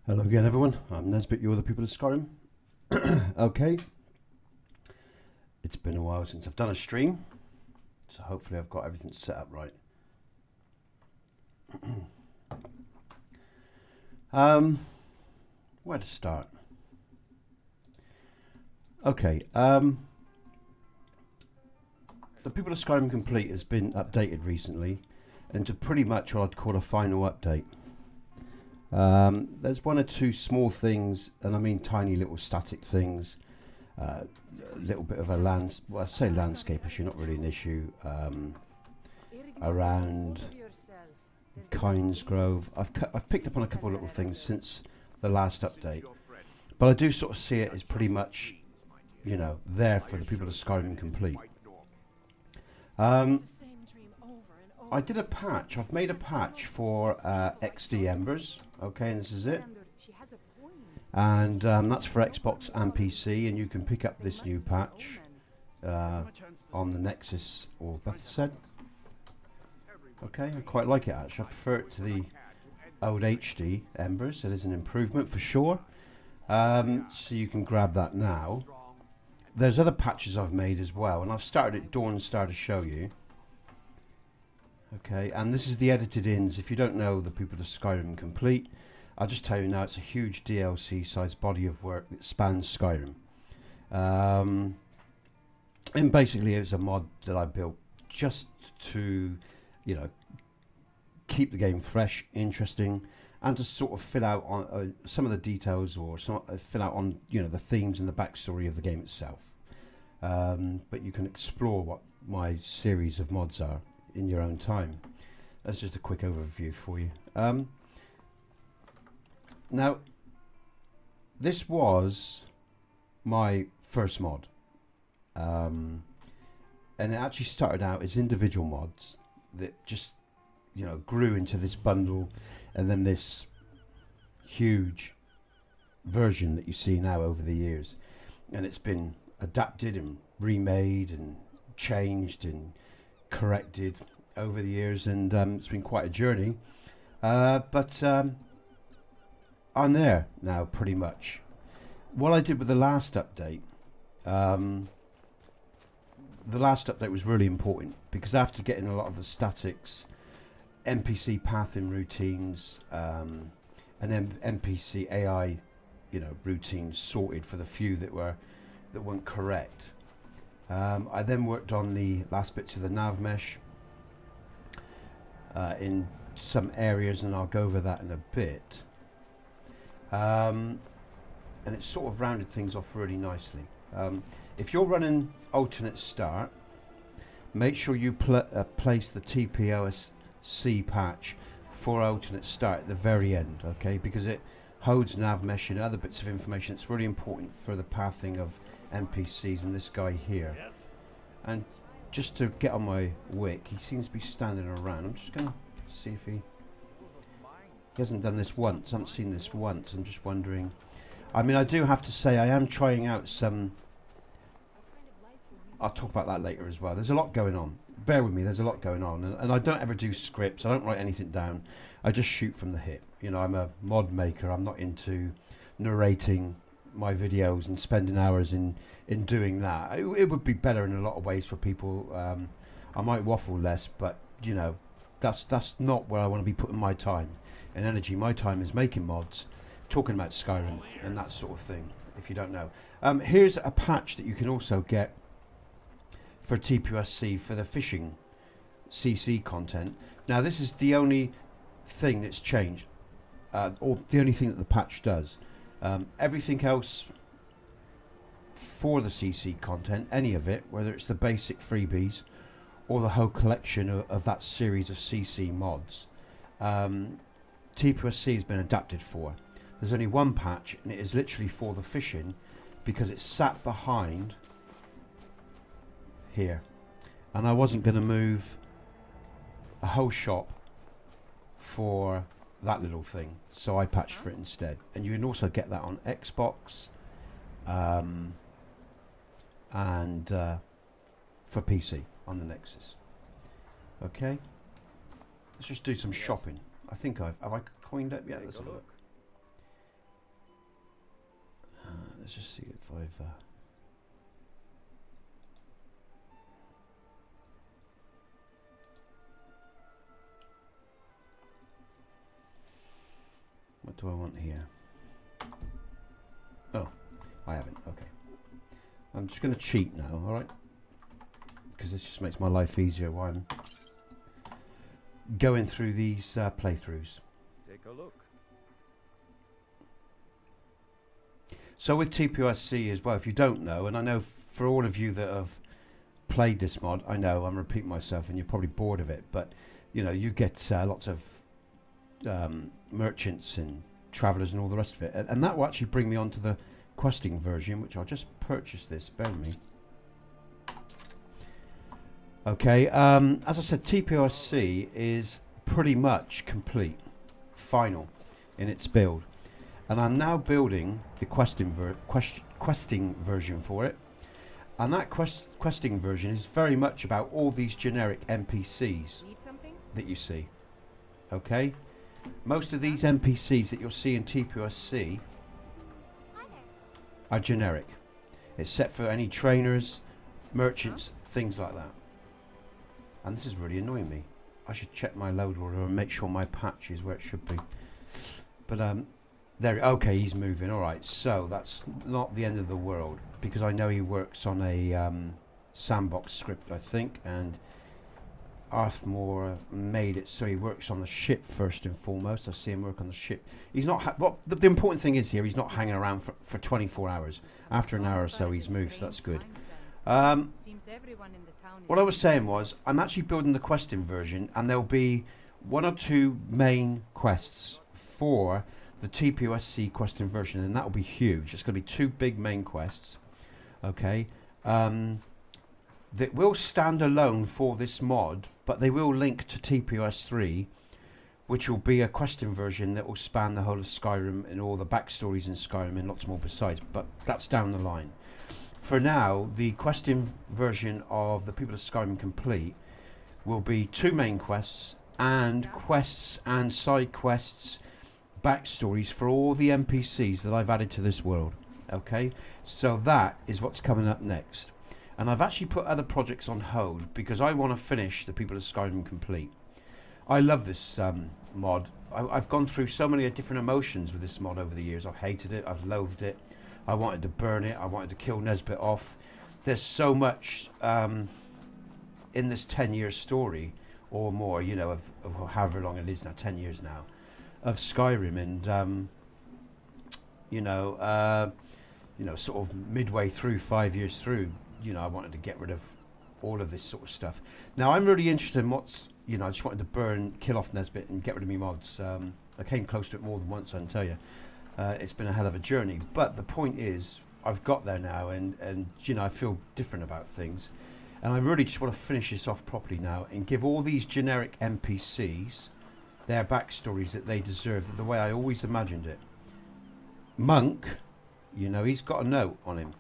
Hello again, everyone. I'm Nesbit, you're the people of Skyrim. Okay. It's been a while since I've done a stream, so hopefully I've got everything set up right. Where to start? Okay. The people of Skyrim Complete has been updated recently into pretty much what I'd call a final update. There's one or two small things, and I mean tiny little static things, a little bit of a well, I say landscape issue, not really an issue, around Kynes Grove. I've picked up on a couple of little things since the last update, but I do sort of see it as pretty much, you know, there for the people of Skyrim Complete. I did a patch. I've made a patch for XD Embers. Okay, and this is it. And that's for Xbox and PC, and you can pick up this new patch on the NEXUS or Beth said. Okay, I quite like it actually. I prefer it to the old HD Embers. It is an improvement for sure. So you can grab that now. There's other patches I've made as well, and I've started at Dawn Star to show you. Okay, and this is the edited ins. If you don't know the people of Skyrim Complete, I'll just tell you now, it's a huge DLC sized body of work that spans Skyrim. And basically it's a mod that I built just to, you know, keep the game fresh, interesting, and to sort of fill out on some of the details, or fill out on, you know, the themes and the backstory of the game itself. But you can explore what my series of mods are in your own time. That's just a quick overview for you. Now, this was my first mod, and it actually started out as individual mods that just, you know, grew into this bundle, and then this huge version that you see now over the years, and it's been adapted and remade and changed and corrected over the years, and it's been quite a journey, but I'm there now pretty much. What I did with the last update, was really important, because after getting a lot of the statics, NPC pathing routines, and then NPC AI, you know, routines sorted for the few that weren't correct, I then worked on the last bits of the nav mesh in some areas, and I'll go over that in a bit. And it sort of rounded things off really nicely. If you're running alternate start, make sure you place the TPOSC patch for alternate start at the very end, okay? Because it holds nav mesh and other bits of information. It's really important for the pathing of NPCs, and this guy here. Yes. And just to get on my wick, he seems to be standing around. I'm just going to see if he hasn't done this once. I haven't seen this once. I'm just wondering. I mean, I do have to say I am trying out some. I'll talk about that later as well. There's a lot going on. Bear with me. There's a lot going on, and I don't ever do scripts. I don't write anything down. I just shoot from the hip. You know, I'm a mod maker. I'm not into narrating my videos and spending hours in doing that. It would be better in a lot of ways for people. I might waffle less, but you know, that's not where I want to be putting my time and energy. My time is making mods, talking about Skyrim and that sort of thing, if you don't know. Here's a patch that you can also get for TPOSC for the fishing CC content. Now this is the only thing that's changed, or the only thing that the patch does. Everything else for the CC content, any of it, whether it's the basic freebies or the whole collection of that series of CC mods, TPOSC has been adapted for. There's only one patch, and it is literally for the fishing, because it's sat behind here, and I wasn't going to move a whole shop for that little thing, so I patched for it instead. And you can also get that on Xbox and for PC on the NEXUS. Okay, let's just do some shopping. I think have I coined up yet? Let's have a look. let's just see if I've... what do I want here? Oh, I haven't. Okay. I'm just going to cheat now, alright? Because this just makes my life easier while I'm going through these playthroughs. Take a look. So with TPOSC as well, if you don't know, and I know for all of you that have played this mod, I know I'm repeating myself and you're probably bored of it, but you know, you get lots of merchants and travelers and all the rest of it, and that will actually bring me on to the questing version, which I'll just purchase this, bear with me. Okay, as I said, TPOSC is pretty much complete, final in its build, and I'm now building the questing version for it, and that questing version is very much about all these generic NPCs that you see. Okay, most of these NPCs that you'll see in TPOSC are generic. It's set for any trainers, merchants, things like that. And this is really annoying me. I should check my load order and make sure my patch is where it should be. But there, okay, he's moving. All right, so that's not the end of the world, because I know he works on a sandbox script, I think, and Arthmore made it so he works on the ship first and foremost. I see him work on the ship. He's not. Well, the important thing is here, he's not hanging around for 24 hours. After an hour or so, he's moved, so that's good. What I was saying was, I'm actually building the questing version, and there'll be 1 or 2 main quests for the TPOSC questing version, and that will be huge. It's going to be 2 big main quests, okay, that will stand alone for this mod, but they will link to TPOS 3, which will be a questing version that will span the whole of Skyrim and all the backstories in Skyrim and lots more besides, but that's down the line. For now, the questing version of the People of Skyrim Complete will be 2 main quests and side quests, backstories for all the NPCs that I've added to this world. Okay, so that is what's coming up next. And I've actually put other projects on hold because I want to finish the People of Skyrim Complete. I love this mod. I've gone through so many different emotions with this mod over the years. I've hated it, I've loathed it, I wanted to burn it, I wanted to kill Nesbit off. There's so much in this 10-year story or more, you know, of however long it is now, 10 years now, of Skyrim, and you know, sort of midway through, 5 years through, you know, I wanted to get rid of all of this sort of stuff. Now I'm really interested in what's, you know, I just wanted to kill off Nesbit and get rid of me mods. I came close to it more than once, I can tell you. It's been a hell of a journey, but the point is, I've got there now, and you know, I feel different about things, and I really just want to finish this off properly now and give all these generic NPCs their backstories that they deserve, the way I always imagined it. Monk, you know, he's got a note on him.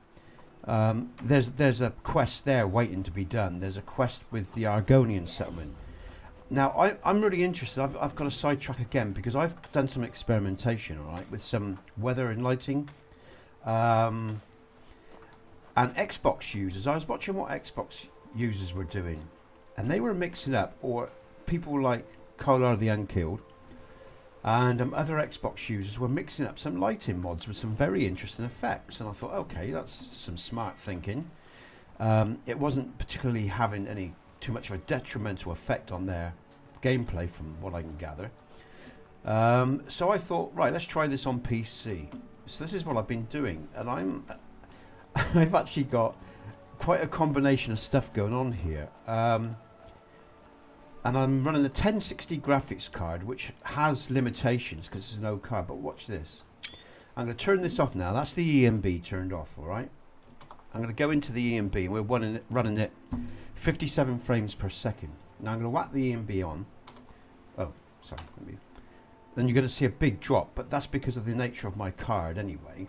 There's a quest there waiting to be done. There's a quest with the Argonian settlement. Now, I'm really interested. I've got to sidetrack again because I've done some experimentation, all right, with some weather and lighting. And Xbox users, I was watching what Xbox users were doing, and they were mixing up, or people like Kohlar The Unkilled and other Xbox users were mixing up some lighting mods with some very interesting effects. And I thought, okay, that's some smart thinking. It wasn't particularly having too much of a detrimental effect on their gameplay from what I can gather. So I thought, right, let's try this on PC. So this is what I've been doing, and I've actually got quite a combination of stuff going on here. And I'm running the 1060 graphics card, which has limitations because it's an old card, but watch this. I'm going to turn this off now. That's the EMB turned off, all right? I'm going to go into the EMB, and we're running it 57 frames per second. Now I'm going to whack the EMB on. Oh, sorry. Then you're going to see a big drop, but that's because of the nature of my card anyway.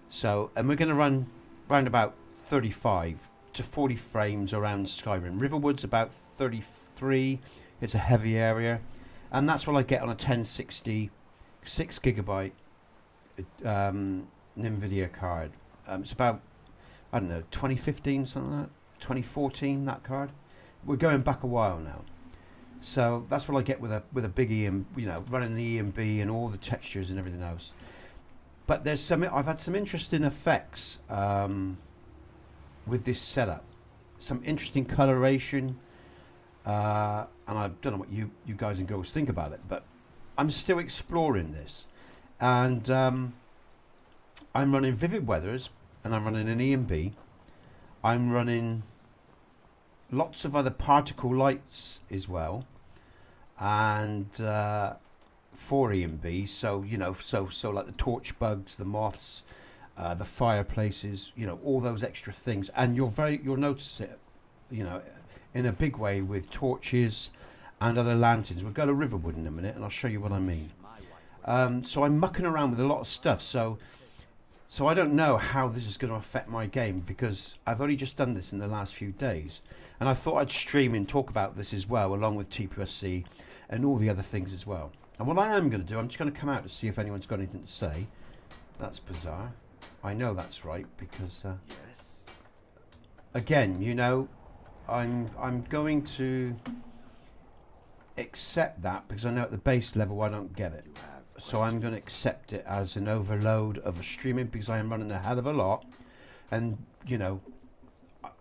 So, and we're going to run around about 35 to 40 frames around Skyrim. Riverwood's about 33. It's a heavy area, and that's what I get on a 1060 6GB NVIDIA card. It's about, I don't know, 2015, something like that. 2014, that card. We're going back a while now. So that's what I get with a big EM, you know, running the EMB and all the textures and everything else. But there's some, I've had some interesting effects with this setup. Some interesting coloration. And I don't know what you guys and girls think about it, but I'm still exploring this. And I'm running Vivid Weathers, and I'm running an EMB. I'm running lots of other particle lights as well, and 4 EMBs. So you know, so like the torch bugs, the moths, the fireplaces. You know, all those extra things, and you'll notice it. You know, in a big way with torches and other lanterns. We'll go to Riverwood in a minute, and I'll show you what I mean. So I'm mucking around with a lot of stuff. So I don't know how this is going to affect my game, because I've only just done this in the last few days. And I thought I'd stream and talk about this as well, along with TPOSC and all the other things as well. And what I am going to do, I'm just going to come out to see if anyone's got anything to say. That's bizarre. I know that's right, because... yes. Again, you know, I'm going to accept that, because I know at the base level I don't get it. So I'm going to accept it as an overload of a streaming, because I am running a hell of a lot. And, you know,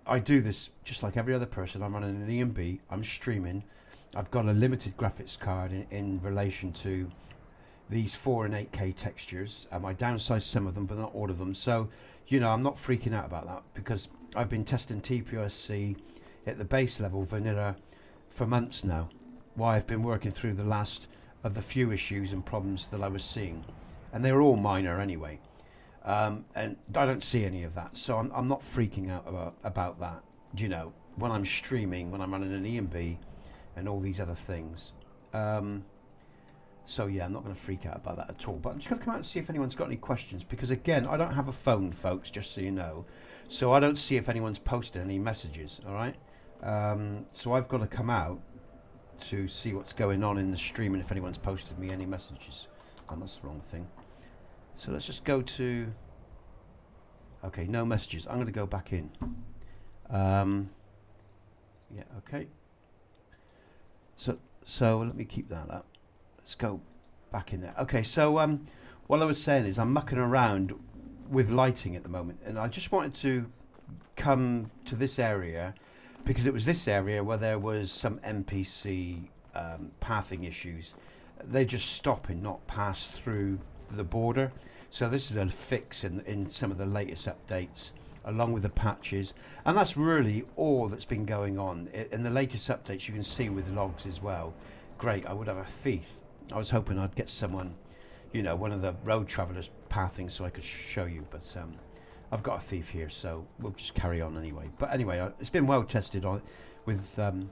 I do this just like every other person. I'm running an EMB, I'm streaming. I've got a limited graphics card in relation to these 4 and 8K textures. I downsized some of them, but not all of them. So, you know, I'm not freaking out about that, because I've been testing TPOSC at the base level, vanilla, for months now. While I've been working through the last of the few issues and problems that I was seeing, and they were all minor anyway, and I don't see any of that, so I'm not freaking out about that, you know, when I'm streaming, when I'm running an EMB and all these other things. So yeah, I'm not going to freak out about that at all, but I'm just going to come out and see if anyone's got any questions, because again, I don't have a phone, folks, just so you know, so I don't see if anyone's posted any messages. All right, so I've got to come out to see what's going on in the stream and if anyone's posted me any messages. Oh, that's the wrong thing. So let's just go to, okay, no messages. I'm going to go back in. Yeah, okay. So let me keep that up. Let's go back in there. Okay, so what I was saying is I'm mucking around with lighting at the moment, and I just wanted to come to this area, because it was this area where there was some NPC pathing issues. They just stop and not pass through the border. So this is a fix in some of the latest updates, along with the patches. And that's really all that's been going on. In the latest updates, you can see with logs as well. Great, I would have a thief. I was hoping I'd get someone, you know, one of the road travelers pathing, so I could show you. But I've got a thief here, so we'll just carry on anyway. But anyway, it's been well tested on the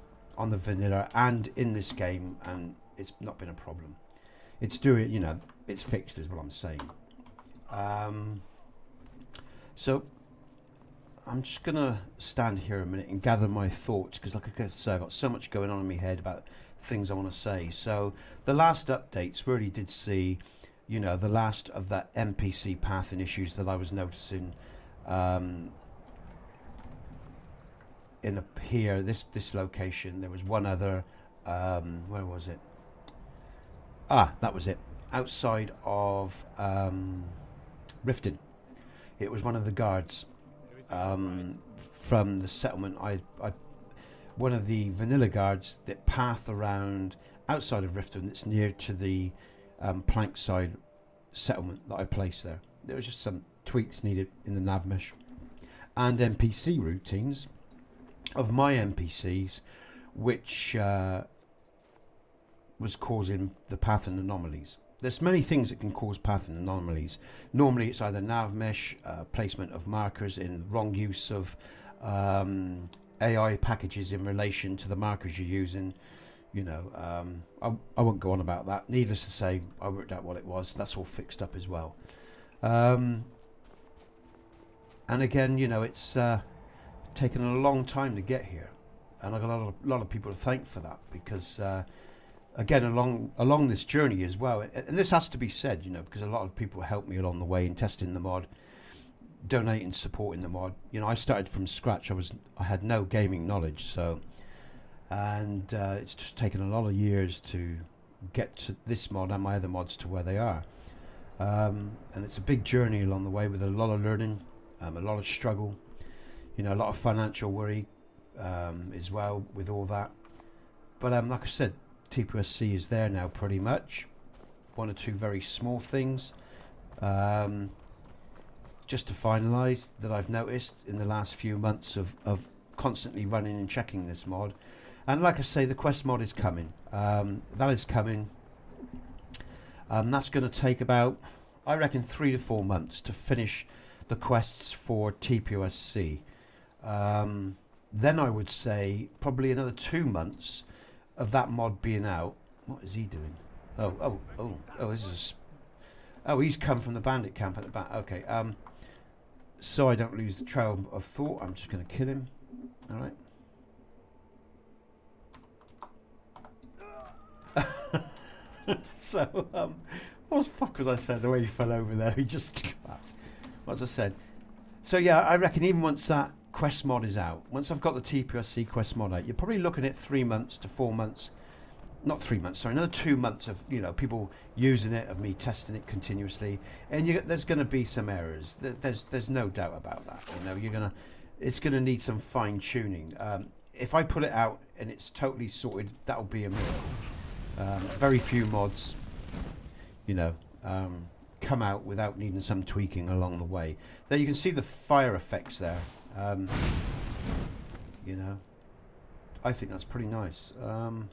vanilla and in this game, and it's not been a problem. It's doing, you know, it's fixed is what I'm saying. So I'm just gonna stand here a minute and gather my thoughts, because like I said, I've got so much going on in my head about things I want to say. So the last updates really did see, you know, the last of that NPC pathing issues that I was noticing in here, this location. There was one other, where was it? Ah, that was it. Outside of Riften. It was one of the guards from the settlement. One of the vanilla guards that path around outside of Riften, that's near to the Plankside settlement that I placed there. There was just some tweaks needed in the nav mesh and NPC routines of my NPCs, which was causing the pathing anomalies. There's many things that can cause pathing anomalies. Normally it's either nav mesh, placement of markers, in wrong use of AI packages in relation to the markers you're using. You know, I won't go on about that. Needless to say, I worked out what it was. That's all fixed up as well. And again, you know, it's taken a long time to get here, and I got a lot of people to thank for that, because again, along this journey as well, and this has to be said, you know, because a lot of people helped me along the way in testing the mod, donating, supporting the mod. You know, I started from scratch. I had no gaming knowledge, so, and it's just taken a lot of years to get to this mod and my other mods to where they are. And it's a big journey along the way with a lot of learning, a lot of struggle, you know, a lot of financial worry as well with all that. But like I said, TPOSC is there now pretty much. One or two very small things just to finalise that I've noticed in the last few months of constantly running and checking this mod. And like I say, the quest mod is coming. That is coming. That's going to take about, I reckon, 3 to 4 months to finish the quests for TPOSC. Then I would say probably another 2 months of that mod being out. What is he doing? Oh, this is he's come from the Bandit camp at the back. Okay, so I don't lose the trail of thought, I'm just going to kill him. All right. So, what the fuck was I saying? The way he fell over there, he just... What was I said? So yeah, I reckon even once that quest mod is out, once I've got the TPOSC quest mod out, you're probably looking at 3 months to 4 months, not 3 months, sorry, another 2 months of, you know, people using it, of me testing it continuously, and there's going to be some errors. There's no doubt about that. You know, it's going to need some fine tuning. If I put it out and it's totally sorted, that'll be a miracle. Very few mods, you know, come out without needing some tweaking along the way. There you can see the fire effects there. You know, I think that's pretty nice. And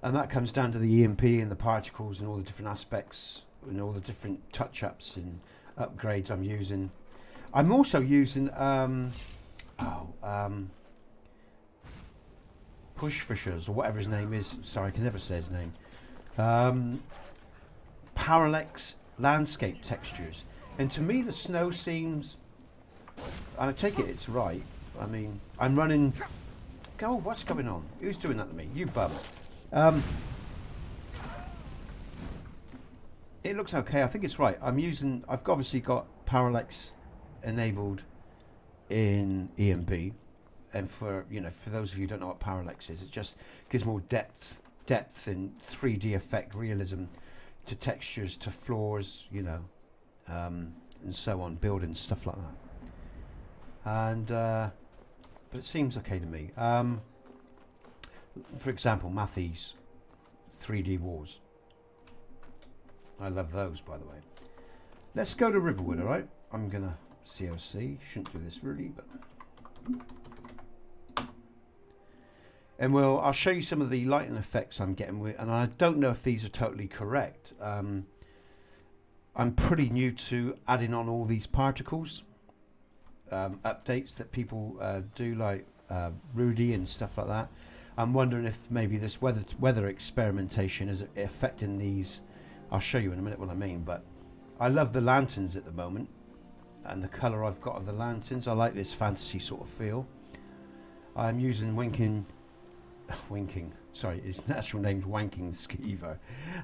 that comes down to the EMP and the particles and all the different aspects and all the different touch-ups and upgrades I'm using. I'm also using Push Fishers, or whatever his name is. Sorry, I can never say his name. Parallax landscape textures. And to me, the snow seems... I take it it's right. I mean, I'm running... Oh, what's going on? Who's doing that to me? You bum. It looks okay. I think it's right. I've obviously got Parallax enabled in EMB. And for those of you who don't know what Parallax is, it just gives more depth and 3D effect, realism to textures, to floors, you know, and so on, buildings, stuff like that. And but it seems okay to me. For example, Matthys 3D Wars. I love those, by the way. Let's go to Riverwood, all right? I'm gonna COC. Shouldn't do this really, but. And I'll show you some of the lighting effects I'm getting with, and I don't know if these are totally correct. I'm pretty new to adding on all these particles, updates that people do, like Rudy and stuff like that. I'm wondering if maybe this weather experimentation is affecting these. I'll show you in a minute what I mean, but I love the lanterns at the moment and the colour I've got of the lanterns. I like this fantasy sort of feel. I'm using sorry, his natural name's Wanking Skeever.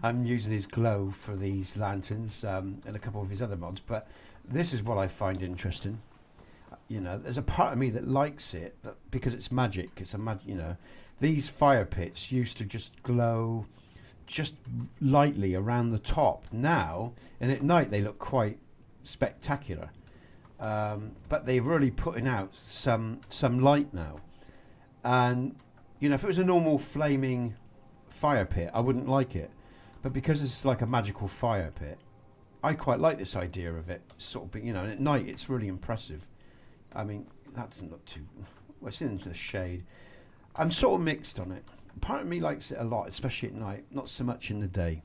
I'm using his glow for these lanterns and a couple of his other mods, but this is what I find interesting. You know, there's a part of me that likes it because it's magic. It's you know, these fire pits used to just glow just lightly around the top now, and at night they look quite spectacular. But they're really putting out some light now, and you know, if it was a normal flaming fire pit, I wouldn't like it. But because it's like a magical fire pit, I quite like this idea of it sort of, you know, and at night it's really impressive. I mean, that doesn't look too... Well, it's into the shade. I'm sort of mixed on it. Part of me likes it a lot, especially at night, not so much in the day.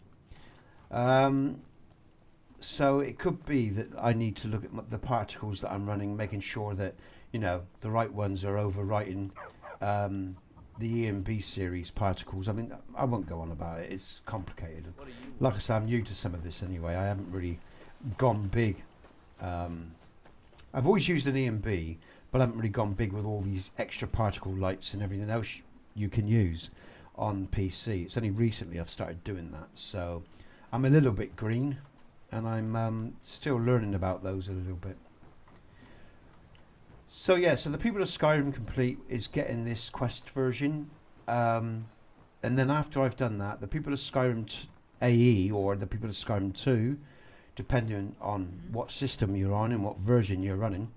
So it could be that I need to look at the particles that I'm running, making sure that, you know, the right ones are overwriting the EMB series particles. I mean, I won't go on about it. It's complicated. Like I say, I'm new to some of this anyway. I haven't really gone big. I've always used an EMB, but I haven't really gone big with all these extra particle lights and everything else you can use on PC. It's only recently I've started doing that, so I'm a little bit green, and I'm still learning about those a little bit. So yeah, so the people of Skyrim Complete is getting this quest version, and then after I've done that, the people of Skyrim AE or the people of Skyrim 2, depending on what system you're on and what version you're running,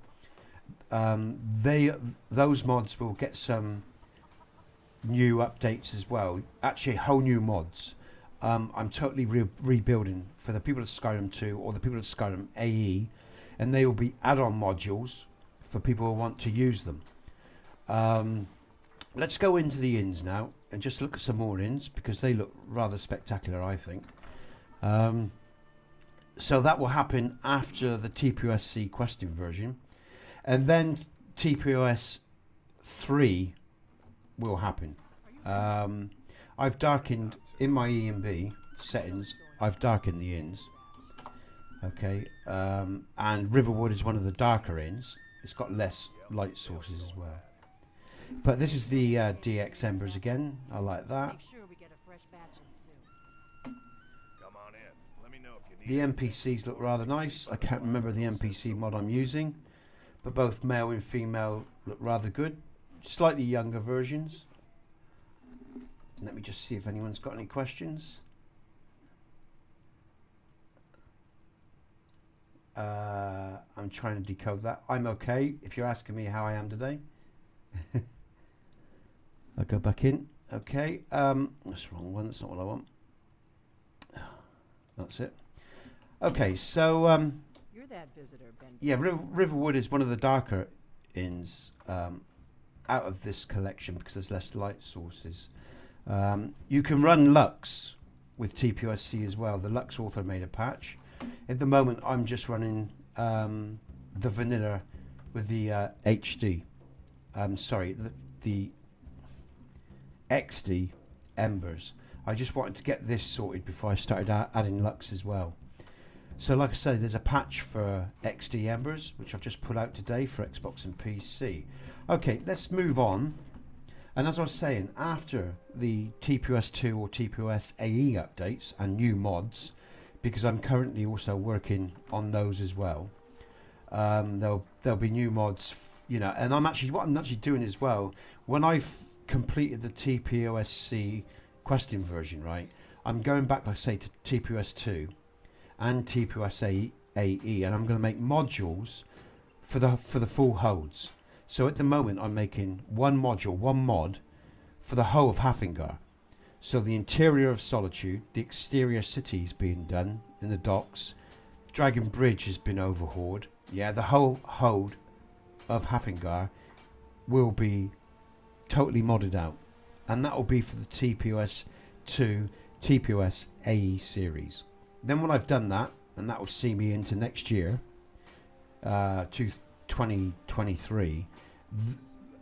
those mods will get some new updates as well. Actually, whole new mods. I'm totally rebuilding for the people of Skyrim 2 or the people of Skyrim AE, and they will be add-on modules for people who want to use them. Let's go into the inns now and just look at some more inns because they look rather spectacular, I think. So that will happen after the TPOSC questing version, and then TPOS 3 will happen. I've darkened in my E&B settings. I've darkened the inns. Okay, and Riverwood is one of the darker inns. It's got less light sources as well. But this is the DX Embers again. I like that. The NPCs look rather nice. I can't remember the NPC mod I'm using, but both male and female look rather good. Slightly younger versions. Let me just see if anyone's got any questions. I'm trying to decode that. I'm okay if you're asking me how I am today. I'll go back in. Okay. That's the wrong one. That's not what I want. That's it. Okay, so you're that visitor, Ben. Yeah, Riverwood is one of the darker inns out of this collection because there's less light sources. You can run Lux with TPOSC as well. The Lux author made a patch. At the moment, I'm just running the vanilla with the HD. Sorry, the XD Embers. I just wanted to get this sorted before I started adding Lux as well. So like I say, there's a patch for XD Embers, which I've just put out today for Xbox and PC. Okay, let's move on. And as I was saying, after the TPOS 2 or TPOS AE updates and new mods, because I'm currently also working on those as well, there'll be new mods, you know. And what I'm actually doing as well, when I've completed the TPOSC questing version, right, I'm going back, like I say, to TPOS 2 and TPOS AE, and I'm going to make modules for the full holds. So at the moment, I'm making one mod for the whole of Hafengar. So the interior of Solitude, the exterior city is being done in the docks. Dragon Bridge has been overhauled. Yeah, the whole hold of Hafengar will be totally modded out, and that will be for the TPOS 2 TPOS AE series. Then when I've done that, and that will see me into next year, to 2023,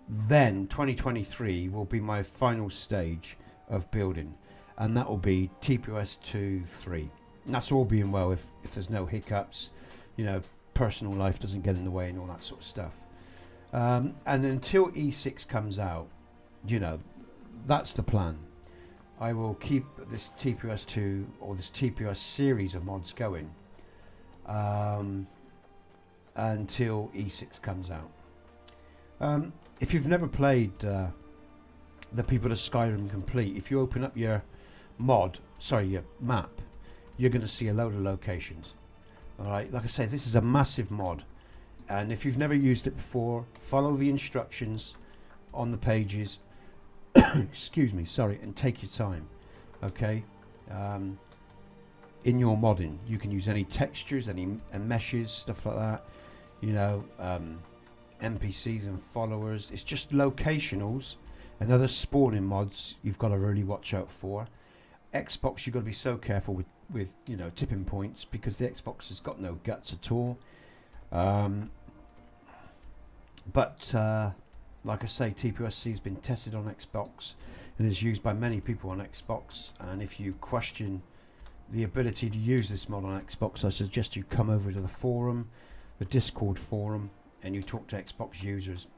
then 2023 will be my final stage of building, and that will be TPOS 2-3. And that's all being well if there's no hiccups, you know, personal life doesn't get in the way and all that sort of stuff. And until E6 comes out, you know, that's the plan. I will keep this TPOS 2 or this TPOS series of mods going until E6 comes out. If you've never played the people of Skyrim Complete, if you open up your your map, you're going to see a load of locations. Alright, like I say, this is a massive mod, and if you've never used it before, follow the instructions on the pages. Excuse me, sorry, and take your time. Okay, in your modding, you can use any textures, any meshes, stuff like that. You know, NPCs and followers. It's just locationals and other spawning mods you've got to really watch out for. Xbox, you've got to be so careful with you know, tipping points, because the Xbox has got no guts at all. Like I say, TPOSC has been tested on Xbox and is used by many people on Xbox. And if you question the ability to use this mod on Xbox, I suggest you come over to the forum, the Discord forum, and you talk to Xbox users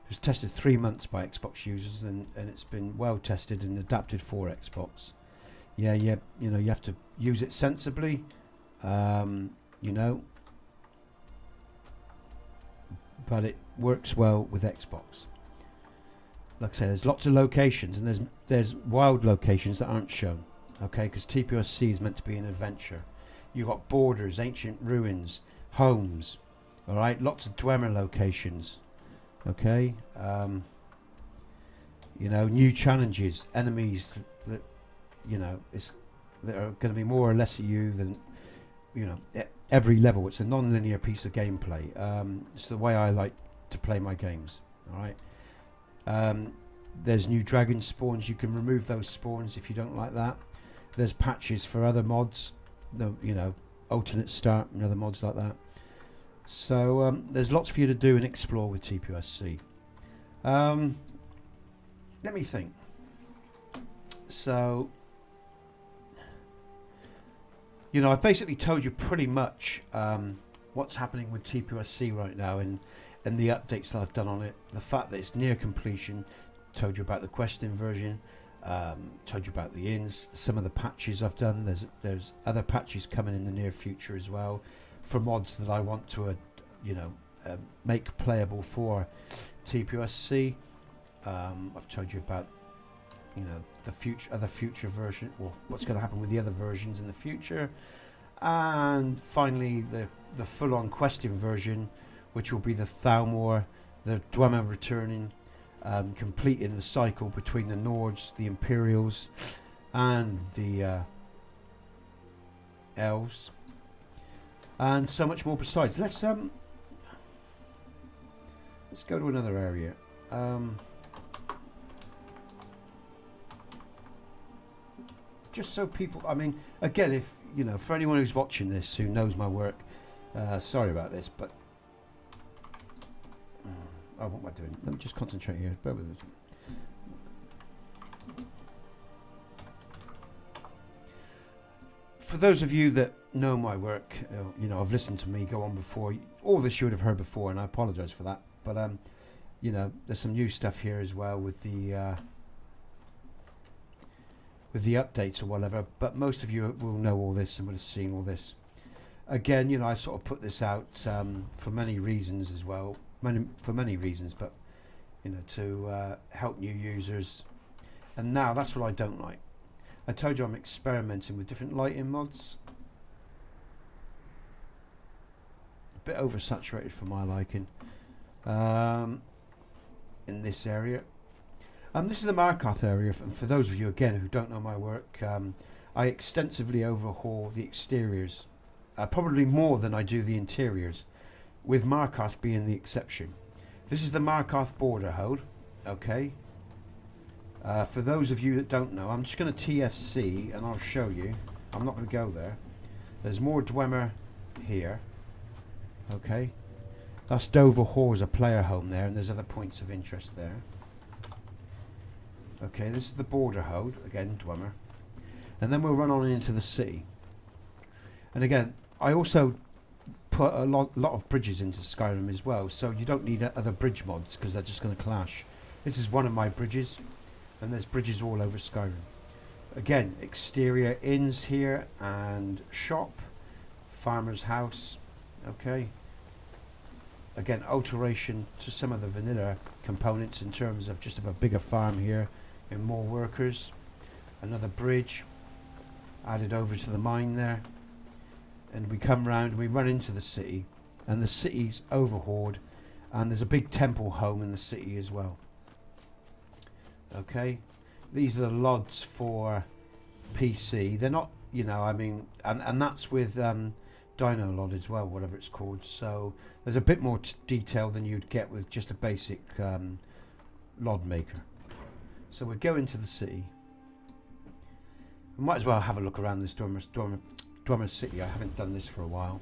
It was tested 3 months by Xbox users, and it's been well tested and adapted for Xbox. Yeah, you know, you have to use it sensibly, you know, but it works well with Xbox. Like I say, there's lots of locations, and there's wild locations that aren't shown, okay, because TPOSC is meant to be an adventure. You've got borders, ancient ruins, homes, all right, lots of Dwemer locations, okay, you know, new challenges, enemies that you know, that are going to be more or less at you than, you know, every level. It's a non-linear piece of gameplay. It's the way I like to play my games, all right. There's new dragon spawns. You can remove those spawns if you don't like that. There's patches for other mods, you know, alternate start and other mods like that. So there's lots for you to do and explore with TPOSC. Let me think. So, you know, I've basically told you pretty much what's happening with TPOSC right now and the updates that I've done on it. The fact that it's near completion. Told you about the quest inversion. Told you about the inns. Some of the patches I've done. There's other patches coming in the near future as well for mods that I want to, you know, make playable for TPOSC. I've told you about, you know, the other future version, or what's going to happen with the other versions in the future, and finally the full-on quest inversion, which will be the Thalmor, the Dwemer returning, completing the cycle between the Nords, the Imperials, and the Elves, and so much more besides. Let's go to another area. Just so people, I mean, again, if you know, for anyone who's watching this who knows my work, sorry about this, but oh, what am I doing? Let me just concentrate here. Bear with us. For those of you that know my work, you know, I've listened to me go on before. All this you would have heard before, and I apologise for that. But you know, there's some new stuff here as well with the updates or whatever, but most of you will know all this and would have seen all this. Again, you know, I sort of put this out for many reasons as well, for many reasons, but you know, to help new users. And now that's what I don't like. I told you I'm experimenting with different lighting mods. A bit oversaturated for my liking in this area. This is the Markarth area, and for those of you again who don't know my work, I extensively overhaul the exteriors, probably more than I do the interiors, with Markarth being the exception. This is the Markarth border hold, okay. For those of you that don't know, I'm just going to TFC and I'll show you. I'm not going to go there. There's more Dwemer here, okay. That's Dover Hall as a player home there, and there's other points of interest there. Okay, this is the border hold, again, Dwemer. And then we'll run on into the city. And again, I also put a lot of bridges into Skyrim as well, so you don't need other bridge mods because they're just going to clash. This is one of my bridges, and there's bridges all over Skyrim. Again, exterior inns here, and shop, farmer's house, okay. Again, alteration to some of the vanilla components in terms of just of a bigger farm here and more workers. Another bridge added over to the mine there. And we come round and we run into the city, and the city's overhauled, and there's a big temple home in the city as well. Okay, these are the LODs for PC. They're not, you know, I mean, and that's with Dino LOD as well, whatever it's called. So there's a bit more detail than you'd get with just a basic LOD maker. So we'll go into the city. We might as well have a look around this Dwemer City. I haven't done this for a while.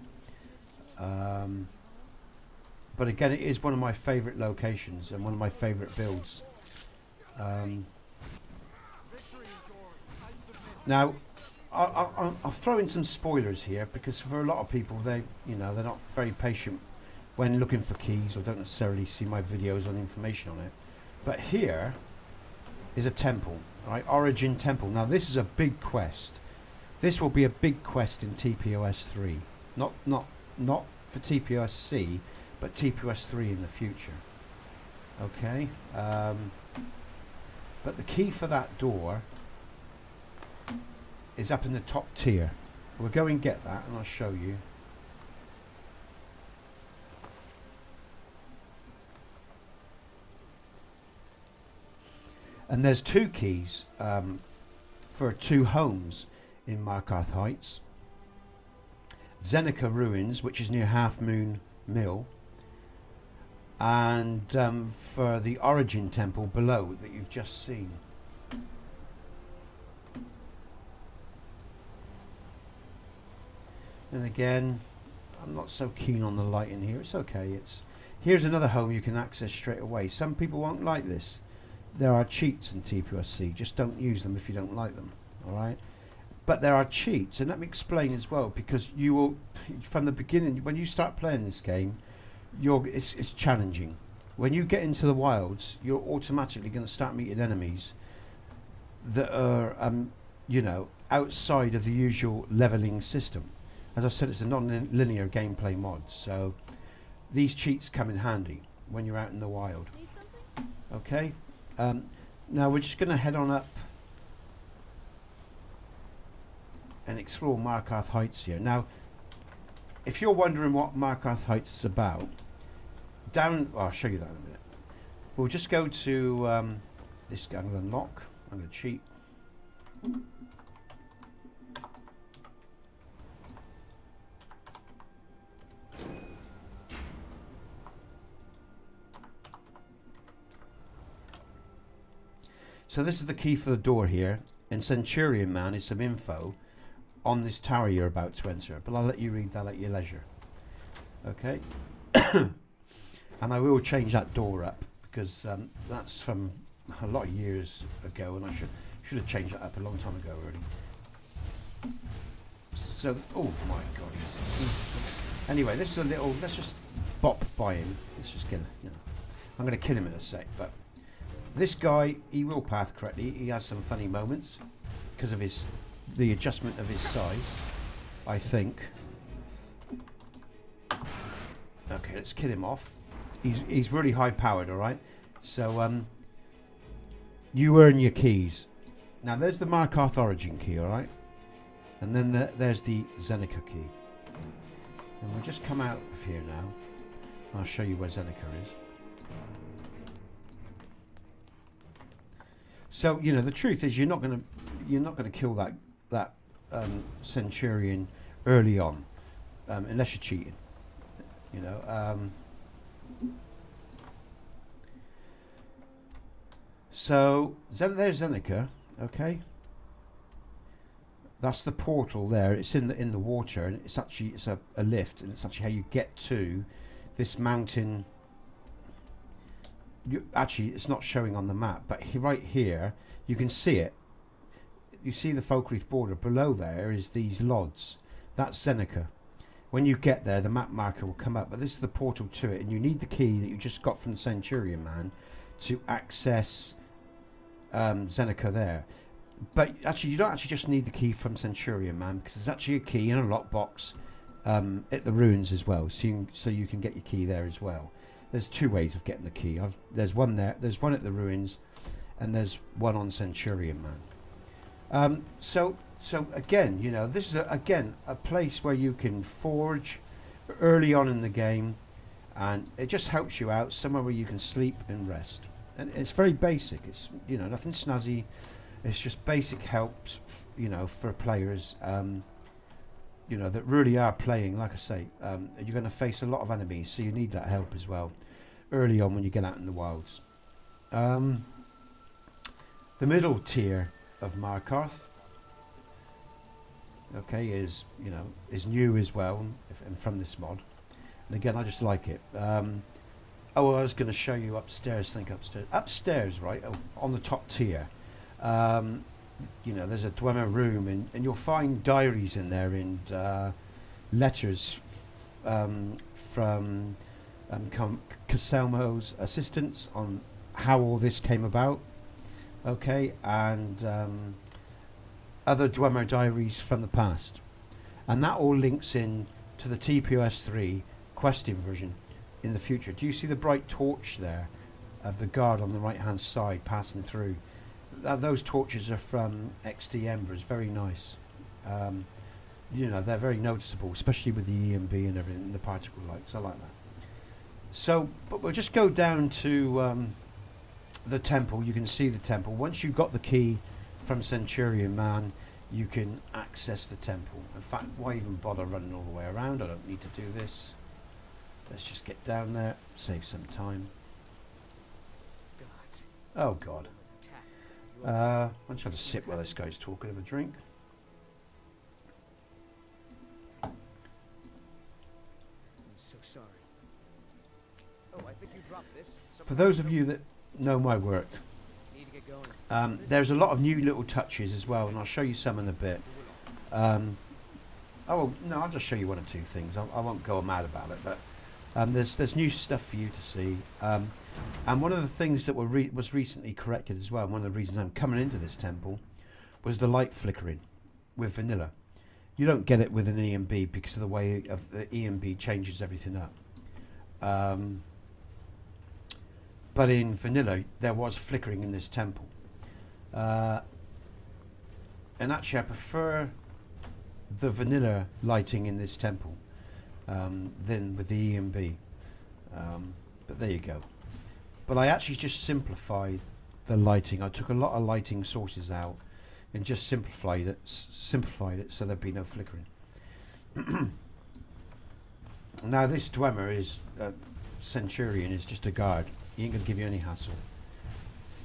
But again, it is one of my favourite locations and one of my favourite builds. Now, I'll throw in some spoilers here because for a lot of people, they're not very patient when looking for keys, or don't necessarily see my videos on information on it. But here is a temple, right? Origin Temple. Now this is a big quest. This will be a big quest in TPOS 3. Not for TPOSC, but TPOS 3 in the future. Okay. But the key for that door is up in the top tier. We'll go and get that, and I'll show you. And there's 2 keys for 2 homes in Markarth Heights. Zeneca Ruins, which is near Half Moon Mill, and for the Origin Temple below that you've just seen. And again, I'm not so keen on the light in here. It's okay. Here's another home you can access straight away. Some people won't like this. There are cheats in TPOSC. Just don't use them if you don't like them. All right. But there are cheats, and let me explain as well, because you will, from the beginning, when you start playing this game, it's challenging. When you get into the wilds, you're automatically going to start meeting enemies that are, you know, outside of the usual leveling system. As I said, it's a non-linear gameplay mod, so these cheats come in handy when you're out in the wild. Okay. Now we're just going to head on up and explore Markarth Heights here. Now, if you're wondering what Markarth Heights is about, I'll show you that in a minute. We'll just go to this guy. I'm going to unlock. I'm going to cheat. So this is the key for the door here, and Centurion Man is some info on this tower you're about to enter, but I'll let you read that at your leisure. Okay. And I will change that door up, because that's from a lot of years ago, and I should have changed that up a long time ago already. So, oh my god. Anyway, this is a little, let's just bop by him. Let's just get him, you know. I'm going to kill him in a sec, but this guy, he will path correctly. He has some funny moments because of the adjustment of his size, I think. Okay, let's kill him off. He's really high powered, all right? So you earn your keys. Now there's the Markarth Origin key, all right? And then there's the Zeneca key. And we'll just come out of here now. I'll show you where Zeneca is. So, you know, the truth is you're not gonna kill that Centurion early on, unless you're cheating. You know. So there's Zeneca. Okay. That's the portal there. It's in the water, and it's a lift, and it's actually how you get to this mountain. Actually, it's not showing on the map, but right here you can see it. You see the Folkreath border. Below there is these lods. That's Zeneca. When you get there, the map marker will come up, but this is the portal to it, and you need the key that you just got from the Centurion Man to access Zeneca there. But actually, you don't actually just need the key from Centurion Man, because there's actually a key in a lockbox at the ruins as well, so you can get your key there as well. There's 2 ways of getting the key. There's one there. There's one at the ruins, and there's one on Centurion Man. So again, you know, this is a place where you can forge early on in the game, and it just helps you out. Somewhere where you can sleep and rest, and it's very basic. It's, you know, nothing snazzy. It's just basic helps, you know, for players. You know, that really are playing, like I say, you're going to face a lot of enemies, so you need that help as well early on when you get out in the wilds. The middle tier of Markarth, okay, is new as well, and from this mod. And again, I just like it. Oh, I was going to show you upstairs. Upstairs, right, on the top tier. You know, there's a Dwemer room, and you'll find diaries in there, and letters from Caselmo's assistance on how all this came about. Okay, and other Dwemer diaries from the past. And that all links in to the TPOS 3 version in the future. Do you see the bright torch there of the guard on the right hand side passing through? Those torches are from XD Embers, very nice. You know, they're very noticeable, especially with the EMB and everything, the particle lights. I like that. So, but we'll just go down to the temple. You can see the temple. Once you've got the key from Centurion Man, you can access the temple. In fact, why even bother running all the way around? I don't need to do this. Let's just get down there, save some time. Oh God. Why don't you have a sip while this guy's talking, have a drink. I'm so sorry. Oh, I think you dropped this. For those of you that know my work, Need to get going. there's a lot of new little touches as well, and I'll show you some in a bit. Oh no, I'll just show you one or two things. I won't go mad about it, but there's new stuff for you to see. And one of the things that was recently corrected as well, and one of the reasons I'm coming into this temple, was the light flickering with vanilla. You don't get it with an EMB because of the way of the EMB changes everything up. But in vanilla, there was flickering in this temple. And actually, I prefer the vanilla lighting in this temple than with the EMB. But there you go. But I actually just simplified the lighting. I took a lot of lighting sources out and just simplified it so there'd be no flickering. Now this Dwemer is Centurion is just a guard. He ain't gonna give you any hassle.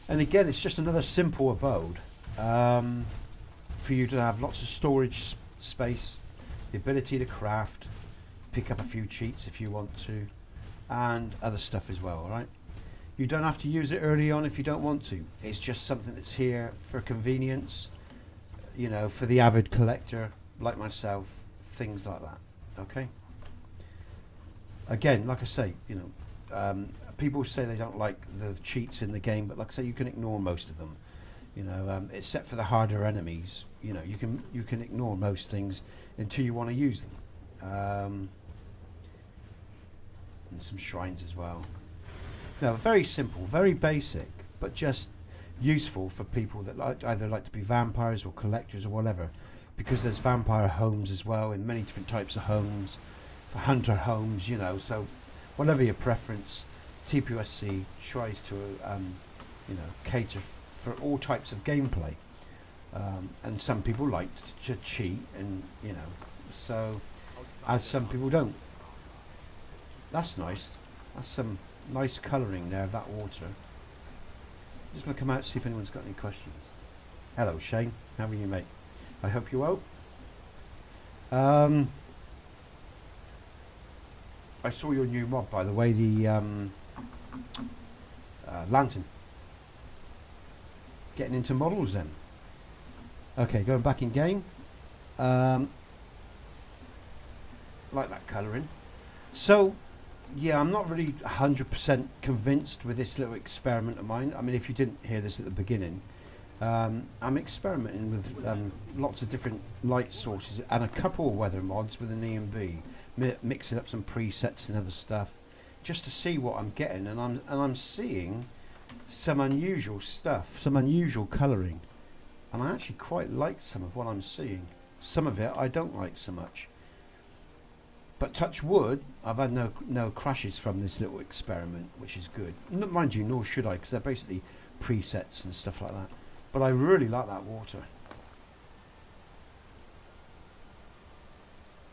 And again, it's just another simple abode for you to have lots of storage space, the ability to craft, pick up a few cheats if you want to, and other stuff as well. All right. You don't have to use it early on if you don't want to. It's just something that's here for convenience, you know, for the avid collector like myself, things like that. Okay. Again, like I say, you know, people say they don't like the cheats in the game, but like I say, you can ignore most of them. You know, except for the harder enemies. You know, you can ignore most things until you want to use them. And some shrines as well. No, very simple, very basic, but just useful for people that either like to be vampires or collectors or whatever, because there's vampire homes as well in many different types of homes, for hunter homes, you know. So whatever your preference, TPOSC tries to you know, cater for all types of gameplay, and some people like to cheat, and you know, so as some people don't. That's nice. That's some nice colouring there of that water. Just gonna come out and see if anyone's got any questions. Hello Shane, how are you, mate? I hope you're well. I saw your new mod, by the way, the lantern. Getting into models then. Okay, going back in game. Like that colouring. So yeah, I'm not really 100% convinced with this little experiment of mine. I mean, if you didn't hear this at the beginning, I'm experimenting with lots of different light sources and a couple of weather mods with an EMB, mixing up some presets and other stuff, just to see what I'm getting. And I'm seeing some unusual stuff, some unusual colouring, and I actually quite like some of what I'm seeing. Some of it I don't like so much. But touch wood, I've had no crashes from this little experiment, which is good. Mind you, nor should I, because they're basically presets and stuff like that. But I really like that water.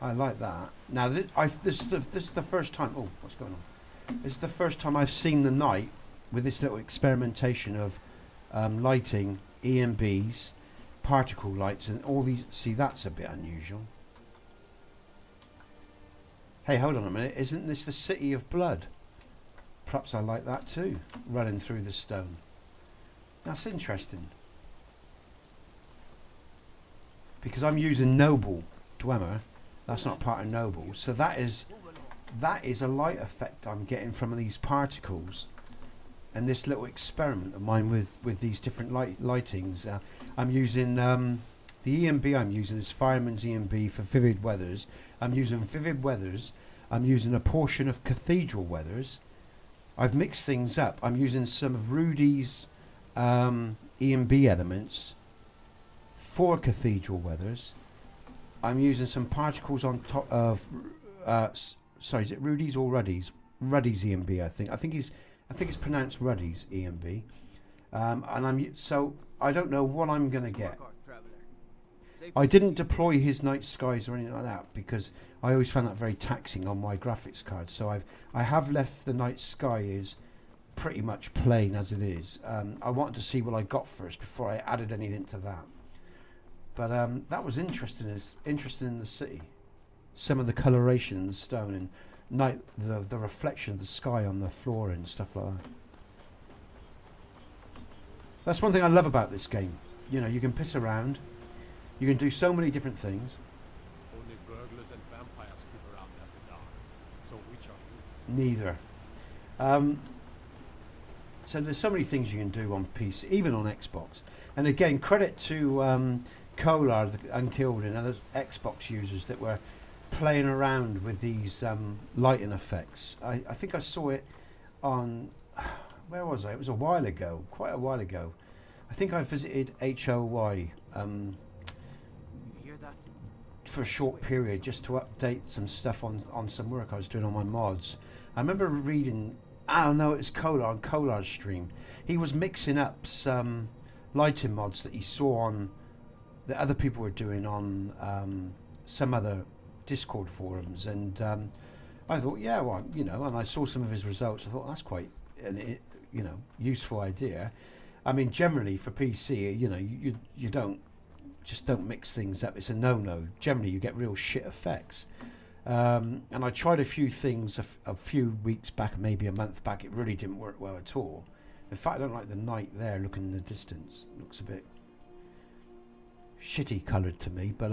I like that. Now, this is the first time. Oh, what's going on? This is the first time I've seen the night with this little experimentation of lighting, EMBs, particle lights, and all these. See, that's a bit unusual. Hey, hold on a minute. Isn't this the city of blood? Perhaps I like that too, running through the stone. That's interesting. Because I'm using Noble Dwemer. That's not part of Noble. So that is that is a light effect I'm getting from these particles. And this little experiment of mine with these different lightings. I'm using the EMB I'm using is Fireman's EMB for Vivid Weathers. I'm using Vivid Weathers. I'm using a portion of Cathedral Weathers. I've mixed things up. I'm using some of Rudy's EMB elements for Cathedral Weathers. I'm using some particles on top of sorry, is it Rudy's or Ruddy's? Ruddy's EMB, I think. I think it's pronounced Ruddy's EMB. And so I don't know what I'm going to get. I didn't deploy his night skies or anything like that because I always found that very taxing on my graphics card. So I have left the night sky is pretty much plain as it is. I wanted to see what I got first before I added anything to that. But that was interesting. Is interesting in the city. Some of the coloration in the stone and the reflection of the sky on the floor and stuff like that. That's one thing I love about this game. You know, you can piss around. You can do so many different things. Only burglars and vampires creep around after dark. So which are you? Neither. So there's so many things you can do on PC, even on Xbox. And again, credit to Kohlar The Unkilled and other Xbox users that were playing around with these lighting effects. I think I saw it on, where was I? It was a while ago, quite a while ago. I think I visited HOY for a short period just to update some stuff on some work I was doing on my mods. I remember reading, oh no, it's Kohlar on Kohlar's stream. He was mixing up some lighting mods that he saw on that other people were doing on some other Discord forums, and I thought, yeah, well, you know, and I saw some of his results. I thought that's quite an useful idea. I mean, generally for PC, you know, you don't mix things up. It's a no-no. Generally, you get real shit effects. And I tried a few things a few weeks back, maybe a month back. It really didn't work well at all. In fact, I don't like the night there. Looking in the distance, it looks a bit shitty coloured to me. But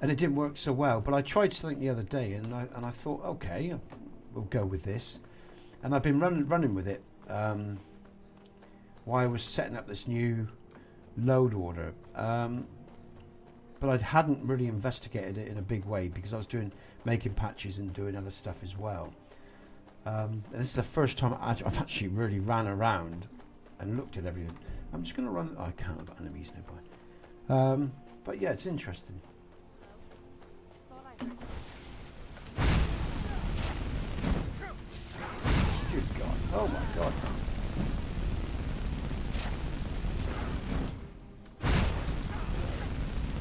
and it didn't work so well. But I tried something the other day, and I thought, okay, we'll go with this. And I've been running with it while I was setting up this new load order. But I hadn't really investigated it in a big way because I was making patches and doing other stuff as well. And this is the first time I've actually really ran around and looked at everything. I'm just going to run. I can't have enemies nearby. But yeah, it's interesting. Good God. Oh my God.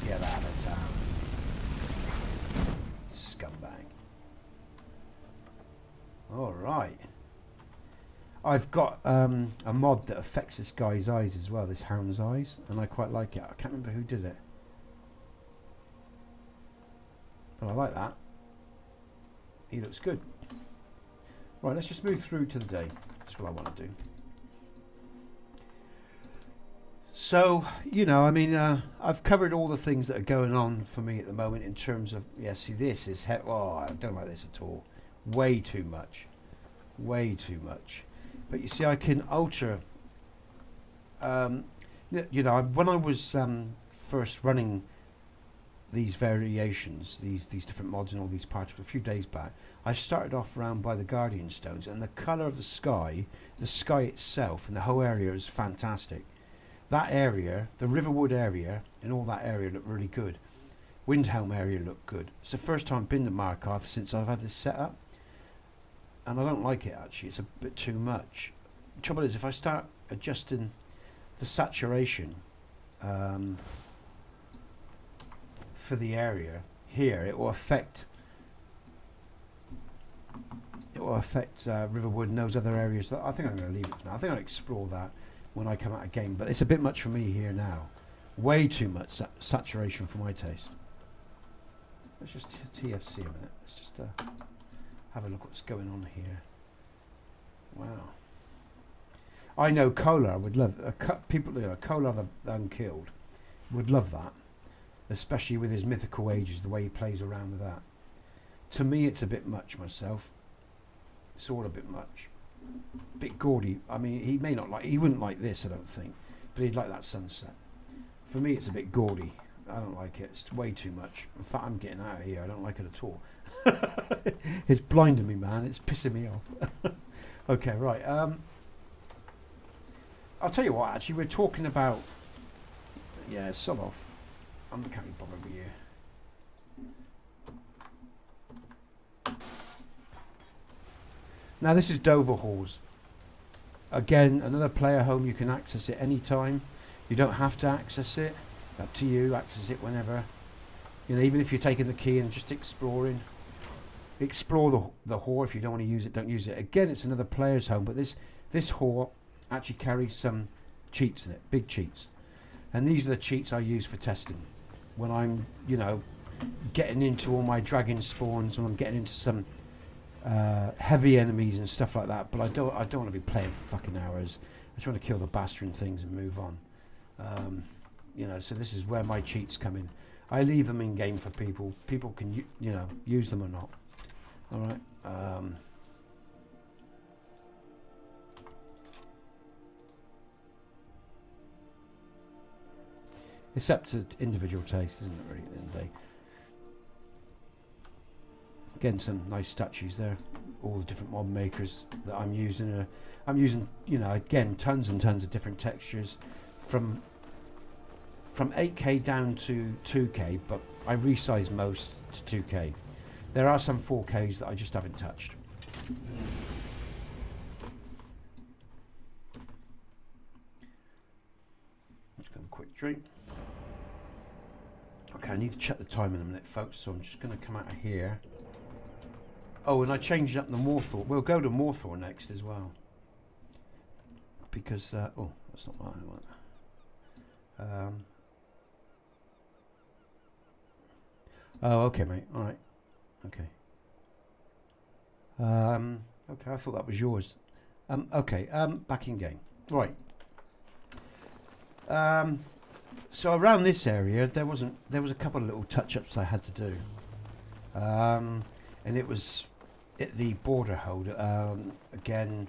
Get out of town. Scumbag. Alright. I've got a mod that affects this guy's eyes as well, this hound's eyes, and I quite like it. I can't remember who did it. But I like that. He looks good. Right, let's just move through to the day. That's what I want to do. So, you know, I mean, I've covered all the things that are going on for me at the moment in terms of, yeah, see, this is, oh, I don't like this at all. Way too much. Way too much. But you see, I can alter, you know, when I was first running these variations, these different mods and all these particles a few days back, I started off around by the Guardian Stones, and the colour of the sky itself and the whole area is fantastic. That area, the Riverwood area and all that area looked really good. Windhelm area looked good. It's the first time I've been to Markarth since I've had this set up, and I don't like it actually. It's a bit too much. The trouble is, if I start adjusting the saturation for the area here, it will affect Riverwood and those other areas. I think I'm going to leave it for now. I think I'll explore that when I come out again, but it's a bit much for me here now. Way too much saturation for my taste. Let's just TFC a minute. Let's just have a look what's going on here. Wow. I know Kohlar would love people. You know, Kohlar the Unkilled would love that, especially with his mythical ages. The way he plays around with that. To me, it's a bit much myself. It's all a bit much. Bit gaudy. I mean, he wouldn't like this, I don't think, but he'd like that sunset. For me, it's a bit gaudy. I don't like it. It's way too much. In fact, I'm getting out of here. I don't like it at all. It's blinding me, man. It's pissing me off. Okay, right. I'll tell you what, actually, we're talking about... Yeah, sod off. I can't be bothered with you. Now, this is Dover Halls. Again, another player home. You can access it anytime. You don't have to access it. Up to you. Access it whenever. You know, even if you're taking the key and just exploring. Explore the hall. If you don't want to use it, don't use it. Again, it's another player's home. But this hall actually carries some cheats in it. Big cheats. And these are the cheats I use for testing. When I'm, you know, getting into all my dragon spawns, and I'm getting into some heavy enemies and stuff like that. But I don't want to be playing for fucking hours. I just want to kill the bastard things and move on. You know, so this is where my cheats come in. I leave them in game for people. People can, you know, use them or not. All right. It's up to individual taste, isn't it, really, at the end of the day? Again, some nice statues there. All the different mod makers that I'm using. I'm using, you know, again, tons and tons of different textures from 8K down to 2K, but I resize most to 2K. There are some 4Ks that I just haven't touched. Let's have a quick drink. Okay, I need to check the time in a minute, folks, so I'm just going to come out of here. Oh, and I changed up the Morthor. We'll go to Morthor next as well. Because, oh, that's not what I want. Oh, okay, mate. All right. Okay. Okay, I thought that was yours. Okay, back in game. Right. So around this area, there was a couple of little touch-ups I had to do. And it was at the border hold. Again,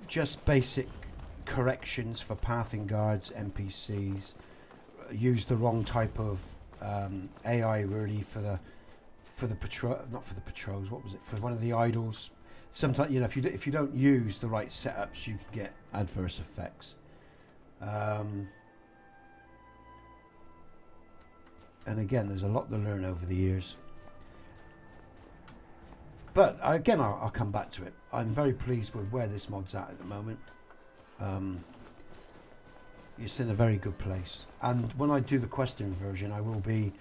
just basic corrections for pathing guards, NPCs. Used the wrong type of AI really for the patrol, not for the patrols. What was it? For one of the idols. Sometimes, you know, if you don't use the right setups, you can get adverse effects. And again, there's a lot to learn over the years. But again, I'll come back to it. I'm very pleased with where this mod's at the moment. It's in a very good place. And when I do the questing version, I will be,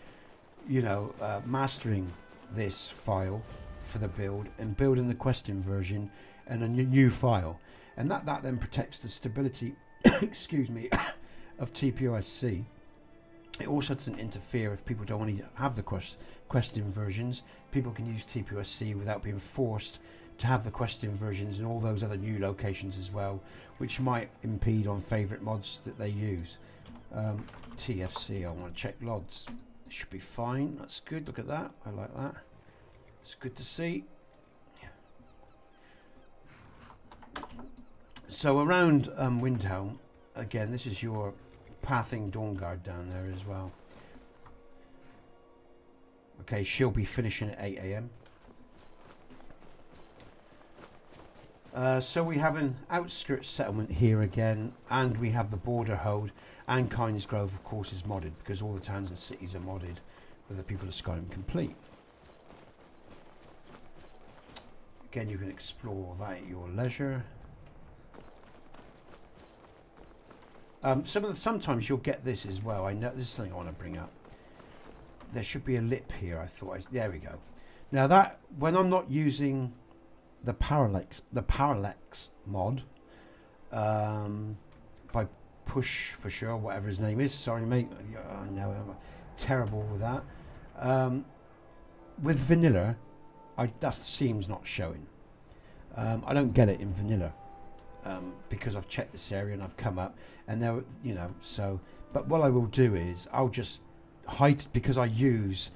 you know, mastering this file for the build and building the questing version and a new file. And that then protects the stability, excuse me, of TPOSC. It also doesn't interfere if people don't want to have the question versions. People can use TPOSC without being forced to have the question versions in all those other new locations as well, which might impede on favourite mods that they use. TFC, I want to check LODs. It should be fine. That's good. Look at that. I like that. It's good to see. So around Windhelm, again, this is your pathing Dawnguard down there as well. Okay, she'll be finishing at 8 AM. So we have an outskirts settlement here again, and we have the border hold, and Kynes Grove, of course, is modded because all the towns and cities are modded with the people of Skyrim complete. Again, you can explore that at your leisure. Sometimes you'll get this as well. I know this is something I want to bring up. There should be a lip here. I thought. There we go. Now that when I'm not using the Parallax mod by Push for sure, whatever his name is. Sorry, mate. I know I'm terrible with that. With vanilla, that seam's not showing. I don't get it in vanilla. Because I've checked this area and I've come up and there, you know, so, but what I will do is I'll just hide, because I use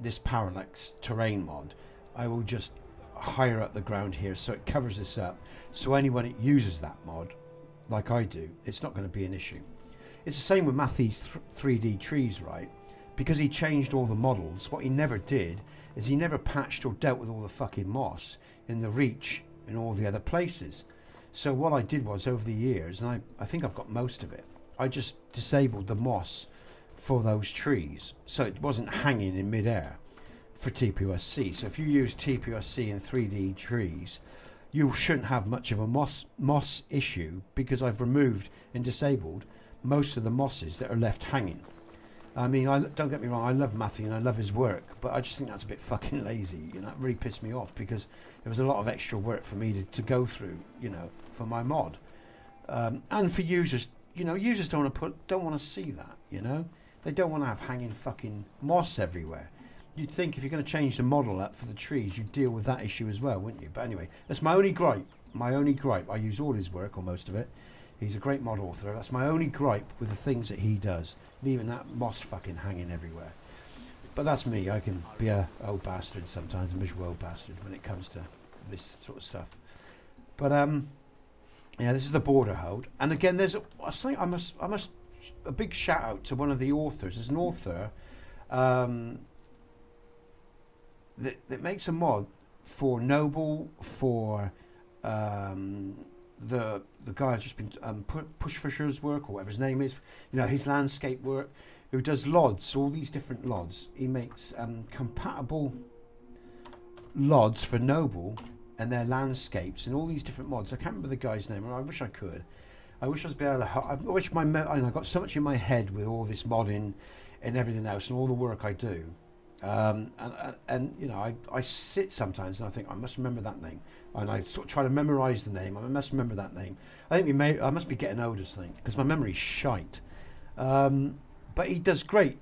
this Parallax terrain mod, I will just higher up the ground here so it covers this up. So anyone that uses that mod, like I do, it's not going to be an issue. It's the same with Matthew's 3D trees, right? Because he changed all the models, what he never did is he never patched or dealt with all the fucking moss in the reach and all the other places. So what I did was, over the years, and I think I've got most of it, I just disabled the moss for those trees so it wasn't hanging in midair for TPOSC. So if you use TPOSC in 3D trees, you shouldn't have much of a moss issue, because I've removed and disabled most of the mosses that are left hanging. I mean, don't get me wrong, I love Matthew and I love his work, but I just think that's a bit fucking lazy. You know, it really pissed me off because it was a lot of extra work for me to go through, you know, for my mod. And for users, you know, users don't want to see that, you know. They don't want to have hanging fucking moss everywhere. You'd think if you're going to change the model up for the trees, you'd deal with that issue as well, wouldn't you? But anyway, that's my only gripe. My only gripe. I use all his work, or most of it. He's a great mod author. That's my only gripe with the things that he does. Leaving that moss fucking hanging everywhere. But that's me. I can be a old bastard sometimes, a miserable old bastard when it comes to this sort of stuff. But yeah, this is the border hold. And again, there's I must a big shout out to one of the authors. There's an author that makes a mod for Noble, for the guy who's just been Push Fisher's work, or whatever his name is, you know, his landscape work, who does LODs, all these different LODs. He makes compatible LODs for Noble and their landscapes and all these different mods. I can't remember the guy's name. I wish I could. I wish I was able to. I wish I got so much in my head with all this modding and everything else and all the work I do. And you know, I sit sometimes and I think I must remember that name, and I sort of try to memorize the name. I must remember that name. I think I must be getting older, because my memory's shite. But he does great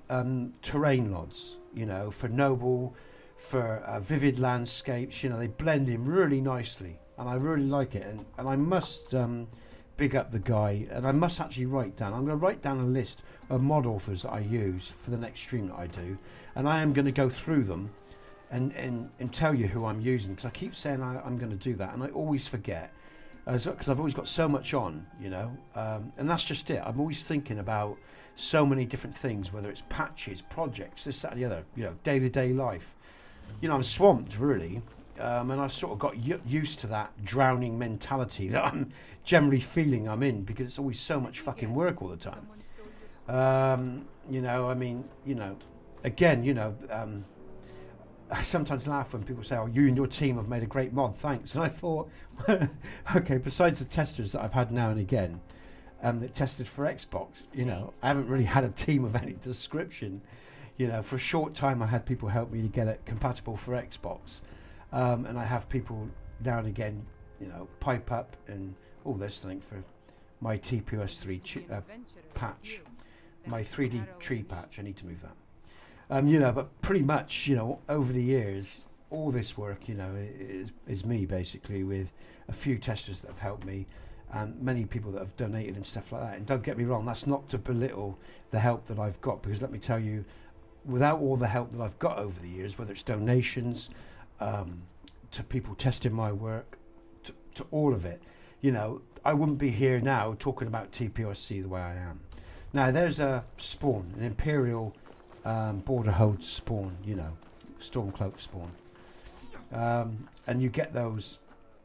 terrain LODs, you know, for Noble, for vivid landscapes. You know, they blend in really nicely, and I really like it. And I must big up the guy, and I must actually write down. I'm going to write down a list of mod authors that I use for the next stream that I do, and I am going to go through them and tell you who I'm using, because I keep saying I'm going to do that, and I always forget, because I've always got so much on, you know, and that's just it. I'm always thinking about so many different things, whether it's patches, projects, this, that, and the other, you know, day-to-day life. You know, I'm swamped, really. And I've sort of got used to that drowning mentality that I'm generally feeling I'm in, because it's always so much fucking work all the time. You know, I mean, you know, again, you know, I sometimes laugh when people say, oh, you and your team have made a great mod, thanks. And I thought, okay, besides the testers that I've had now and again, that tested for Xbox, you know, I haven't really had a team of any description. You know, for a short time I had people help me to get it compatible for Xbox. And I have people now and again, you know, pipe up and all this thing for my TPOS patch, my 3D tree patch. I need to move that. You know, but pretty much, you know, over the years, all this work, you know, is me basically, with a few testers that have helped me and many people that have donated and stuff like that. And don't get me wrong, that's not to belittle the help that I've got, because let me tell you, without all the help that I've got over the years, whether it's donations, to people testing my work, to all of it, you know, I wouldn't be here now talking about TPOSC the way I am. Now, there's a spawn, an Imperial border hold spawn, you know, Stormcloak spawn. And you get those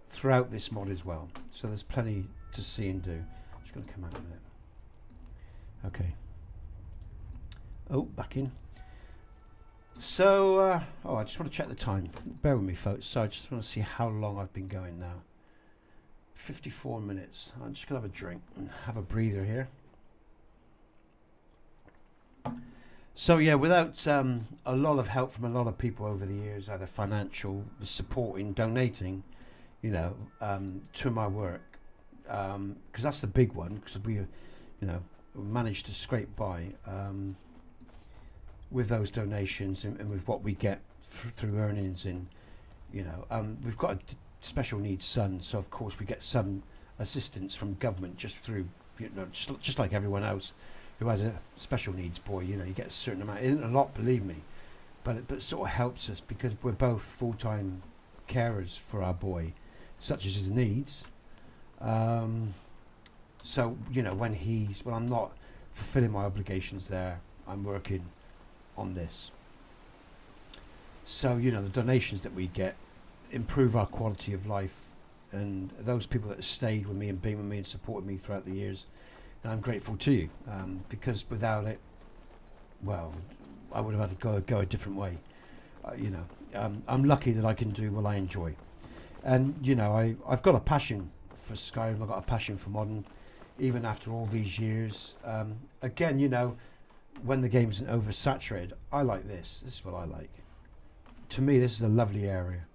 throughout this mod as well. So there's plenty to see and do. Just going to come out of it. Okay. Oh, back in. So, oh, I just want to check the time. Bear with me, folks. So I just want to see how long I've been going now. 54 minutes. I'm just going to have a drink and have a breather here. So, yeah, without a lot of help from a lot of people over the years, either financial, supporting, donating, you know, to my work, because that's the big one, because we, you know, managed to scrape by with those donations and with what we get through earnings. And you know, we've got a special needs son, so of course we get some assistance from government just through, you know, just like everyone else who has a special needs boy. You know, you get a certain amount. It isn't a lot, believe me, but it sort of helps us because we're both full-time carers for our boy, such as his needs. So you know, when I'm not fulfilling my obligations there, I'm working on this. So you know, the donations that we get improve our quality of life, and those people that have stayed with me and been with me and supported me throughout the years, I'm grateful to you, because without it, well, I would have had to go a different way. You know, I'm lucky that I can do what I enjoy, and you know, I've got a passion for Skyrim. I've got a passion for modern, even after all these years. Again, you know, when the game isn't oversaturated, I like this. This is what I like. To me, this is a lovely area.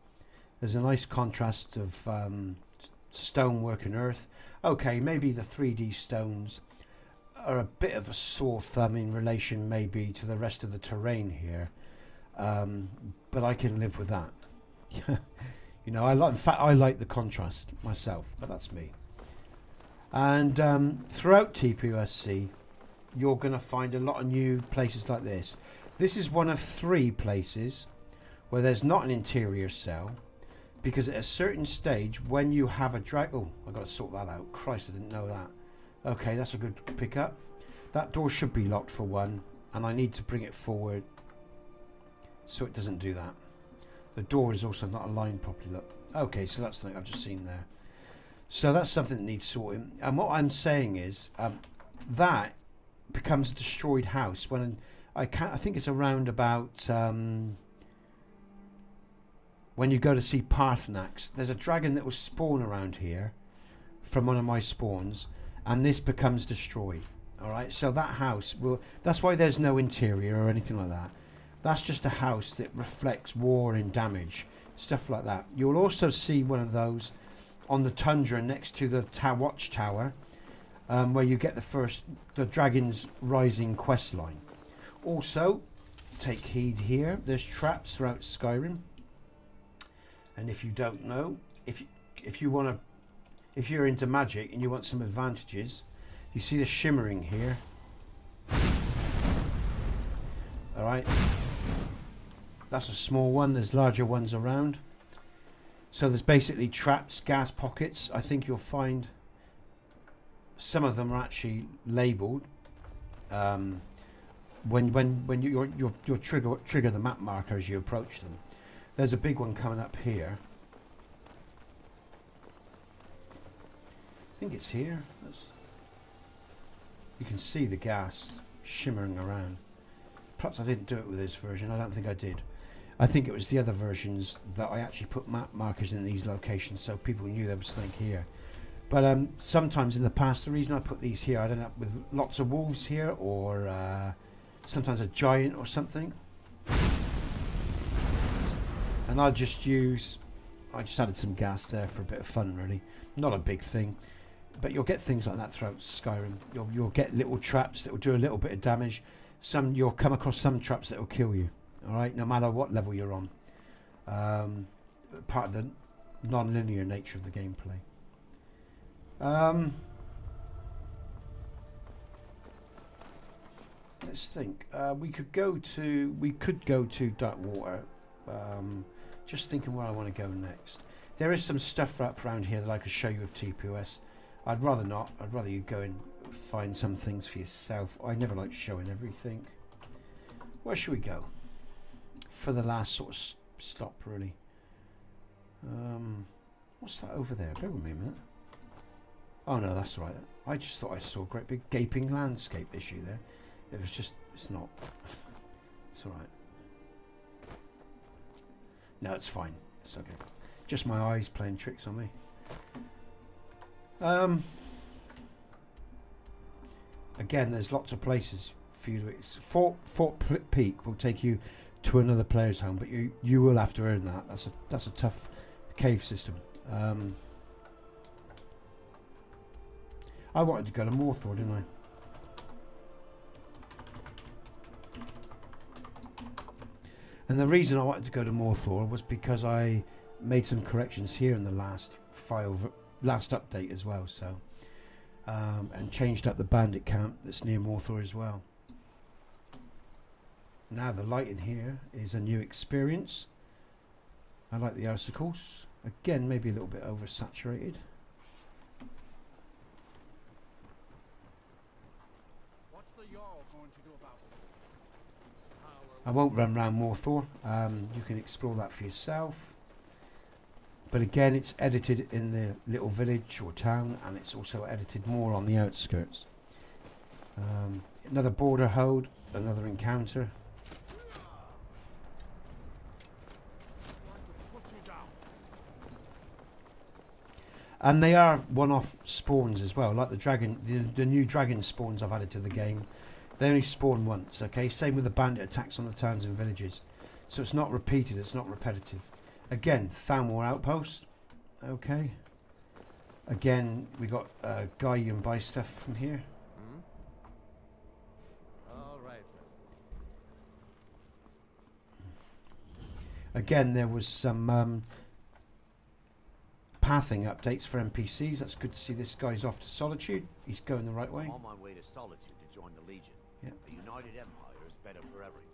There's a nice contrast of stonework and earth. Okay, maybe the 3D stones are a bit of a sore thumb in relation maybe to the rest of the terrain here, but I can live with that. You know, in fact, I like the contrast myself, but that's me. And throughout TPOSC, you're going to find a lot of new places like this. This is one of 3 places where there's not an interior cell, because at a certain stage, when you have a drag... Oh, I've got to sort that out. Christ, I didn't know that. Okay, that's a good pickup. That door should be locked for one, and I need to bring it forward so it doesn't do that. The door is also not aligned properly. Look. Okay, so that's the thing I've just seen there. So that's something that needs sorting. And what I'm saying is that becomes a destroyed house when I think it's around about when you go to see Parallax. There's a dragon that will spawn around here from one of my spawns, and this becomes destroyed. All right, so that house will. That's why there's no interior or anything like that. That's just a house that reflects war and damage, stuff like that. You'll also see one of those on the tundra next to the watchtower, where you get the Dragon's Rising quest line. Also, take heed here. There's traps throughout Skyrim, and if you don't know, if you're into magic and you want some advantages, you see the shimmering here. All right, that's a small one. There's larger ones around. So there's basically traps, gas pockets. I think you'll find some of them are actually labelled. When you trigger the map marker as you approach them. There's a big one coming up here. I think it's here. You can see the gas shimmering around. Perhaps I didn't do it with this version. I don't think I did. I think it was the other versions that I actually put map markers in these locations so people knew there was something here. But sometimes in the past, the reason I put these here, I'd end up with lots of wolves here, or sometimes a giant or something. And I just added some gas there for a bit of fun, really. Not a big thing. But you'll get things like that throughout Skyrim. You'll get little traps that will do a little bit of damage. You'll come across some traps that will kill you. All right, no matter what level you're on. Part of the non-linear nature of the gameplay. Let's think. We could go to Dark Water. Just thinking where I want to go next. There is some stuff up around here that I could show you of TPOS. I'd rather not. I'd rather you go and find some things for yourself. I never like showing everything. Where should we go? For the last sort of stop, really. What's that over there? Bear with me a minute. Oh no, that's right. I just thought I saw a great big gaping landscape issue there. It was just, it's not. It's alright. No, it's fine. It's okay. Just my eyes playing tricks on me. Again, there's lots of places for you to. Fort Peak will take you to another player's home, but you will have to earn that. That's a tough cave system. I wanted to go to Morthor, didn't I? And the reason I wanted to go to Morthor was because I made some corrections here in the last update as well. So, and changed up the Bandit Camp that's near Morthor as well. Now the lighting here is a new experience. I like the icicles. Again, maybe a little bit oversaturated. What's the Jarl going to do about it? I won't run around Morthor. You can explore that for yourself. But again, it's edited in the little village or town, and it's also edited more on the outskirts. Another border hold, another encounter. And they are one-off spawns as well, like the dragon, the new dragon spawns I've added to the game. They only spawn once, okay? Same with the bandit attacks on the towns and villages. So it's not repeated, it's not repetitive. Again, Thalmor Outpost, okay? Again, we got Guy, you can buy stuff from here. All right. Again, there was some pathing updates for NPCs. That's good to see. This guy's off to Solitude. He's going the right way. I'm on my way to Solitude to join the Legion. Yeah. A united empire is better for everyone.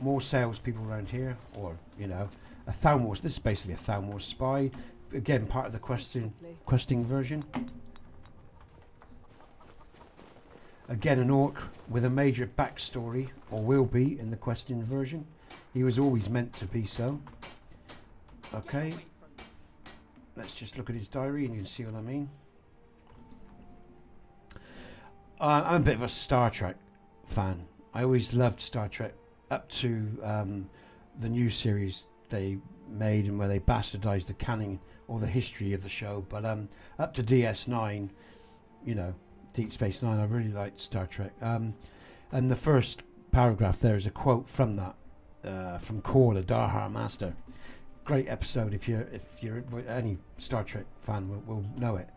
More salespeople around here, or you know, a Thalmor. This is basically a Thalmor spy. Again, part of the questing version. Again, an orc with a major backstory, or will be in the questing version. He was always meant to be so. Okay. Let's just look at his diary and you can see what I mean. I'm a bit of a Star Trek fan. I always loved Star Trek up to the new series they made and where they bastardized the canon or the history of the show. But up to DS9, you know, Deep Space Nine, I really liked Star Trek. And the first paragraph there is a quote from that, from Kohlar, the Master. Great episode. If you're any Star Trek fan will know it.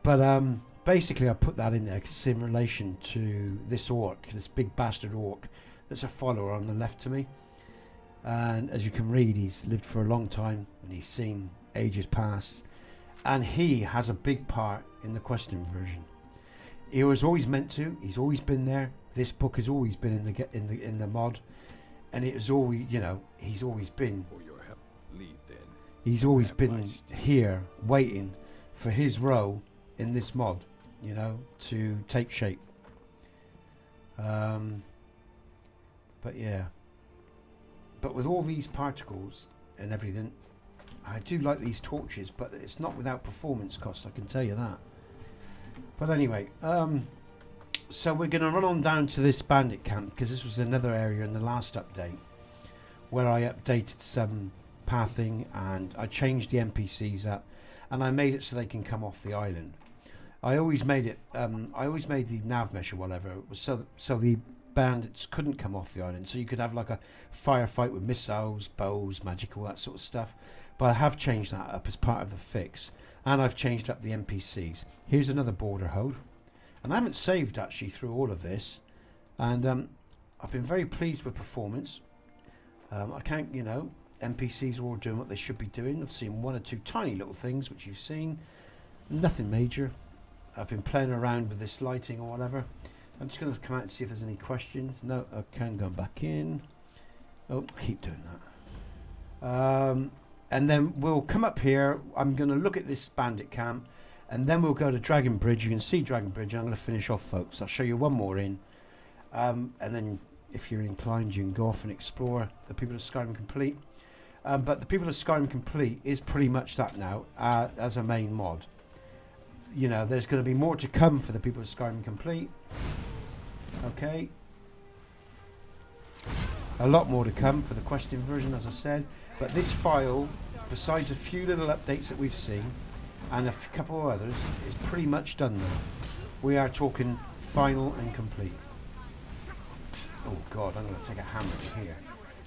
But basically I put that in there because it's in relation to this orc, this big bastard orc that's a follower on the left to me. And as you can read, he's lived for a long time and he's seen ages pass, and he has a big part in the question version. He was always meant to. He's always been there. This book has always been in the mod, and it has always, you know, he's always been. He's always been here waiting for his role in this mod, you know, to take shape. But yeah. But with all these particles and everything, I do like these torches, but it's not without performance cost, I can tell you that. But anyway, so we're going to run on down to this bandit camp, because this was another area in the last update where I updated some pathing and I changed the NPCs up and I made it so they can come off the island. I always made it I always made the nav mesh or whatever so the bandits couldn't come off the island, so you could have like a firefight with missiles, bows, magic, all that sort of stuff. But I have changed that up as part of the fix, and I've changed up the NPCs. Here's another border hold, and I haven't saved actually through all of this, and I've been very pleased with performance. I can't, you know, NPCs are all doing what they should be doing. I've seen one or two tiny little things which you've seen, nothing major. I've been playing around with this lighting or whatever. I'm just going to come out and see if there's any questions. No, I can go back in. Oh, keep doing that. And then we'll come up here. I'm going to look at this bandit camp, and then we'll go to Dragon Bridge. You can see Dragon Bridge. I'm going to finish off, folks. I'll show you one more in, and then if you're inclined, you can go off and explore the People of Skyrim Complete. But the People of Skyrim Complete is pretty much that now as a main mod. You know, there's going to be more to come for the People of Skyrim Complete. Okay. A lot more to come for the question version, as I said. But this file, besides a few little updates that we've seen, and a couple of others, is pretty much done now. We are talking final and complete. Oh God, I'm going to take a hammer in here.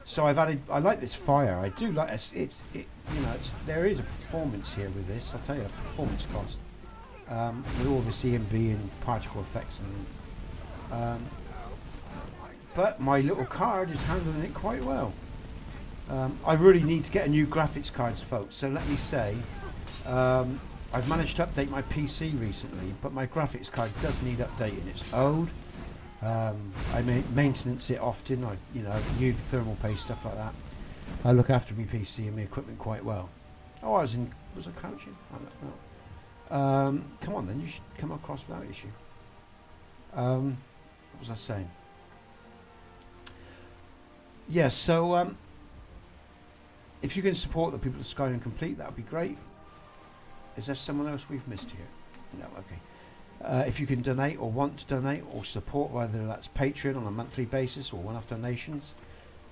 So I've added. I like this fire. I do like it. You know, there is a performance here with this. I'll tell you, a performance cost with all this EMB and particle effects and. But my little card is handling it quite well. I really need to get a new graphics cards, folks. So let me say, I've managed to update my PC recently, but my graphics card does need updating. It's old, I maintenance it often. I, you know, use thermal paste, stuff like that. I look after my PC and my equipment quite well. Oh, was I crouching? I don't know. Come on then, you should come across without issue. What was I saying? Yeah, so if you can support the people of Skyrim Complete, that would be great. Is there someone else we've missed here? No, okay. If you can donate or want to donate or support, whether that's Patreon on a monthly basis or one-off donations,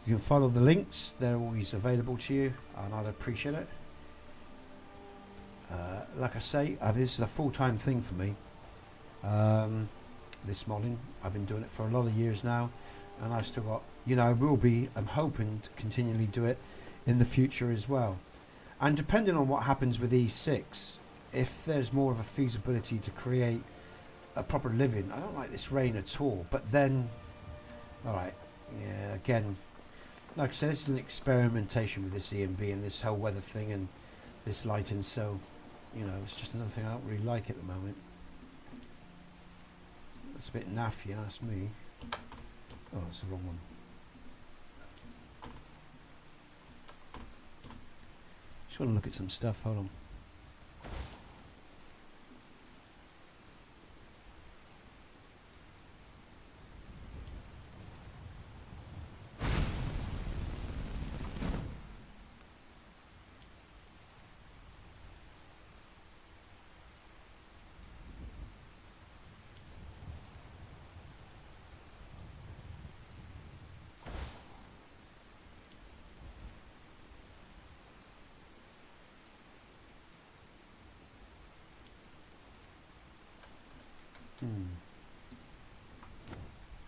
you can follow the links. They're always available to you, and I'd appreciate it. Like I say, this is a full-time thing for me. This modding, I've been doing it for a lot of years now, and I've still got, you know, I'm hoping to continually do it in the future as well. And depending on what happens with E6, if there's more of a feasibility to create a proper living, I don't like this rain at all, but then, alright, yeah, again, like I said, this is an experimentation with this EMB and this whole weather thing and this lighting, so, you know, it's just another thing I don't really like at the moment. It's a bit naff, you ask me. Oh, that's the wrong one. Just want to look at some stuff, hold on.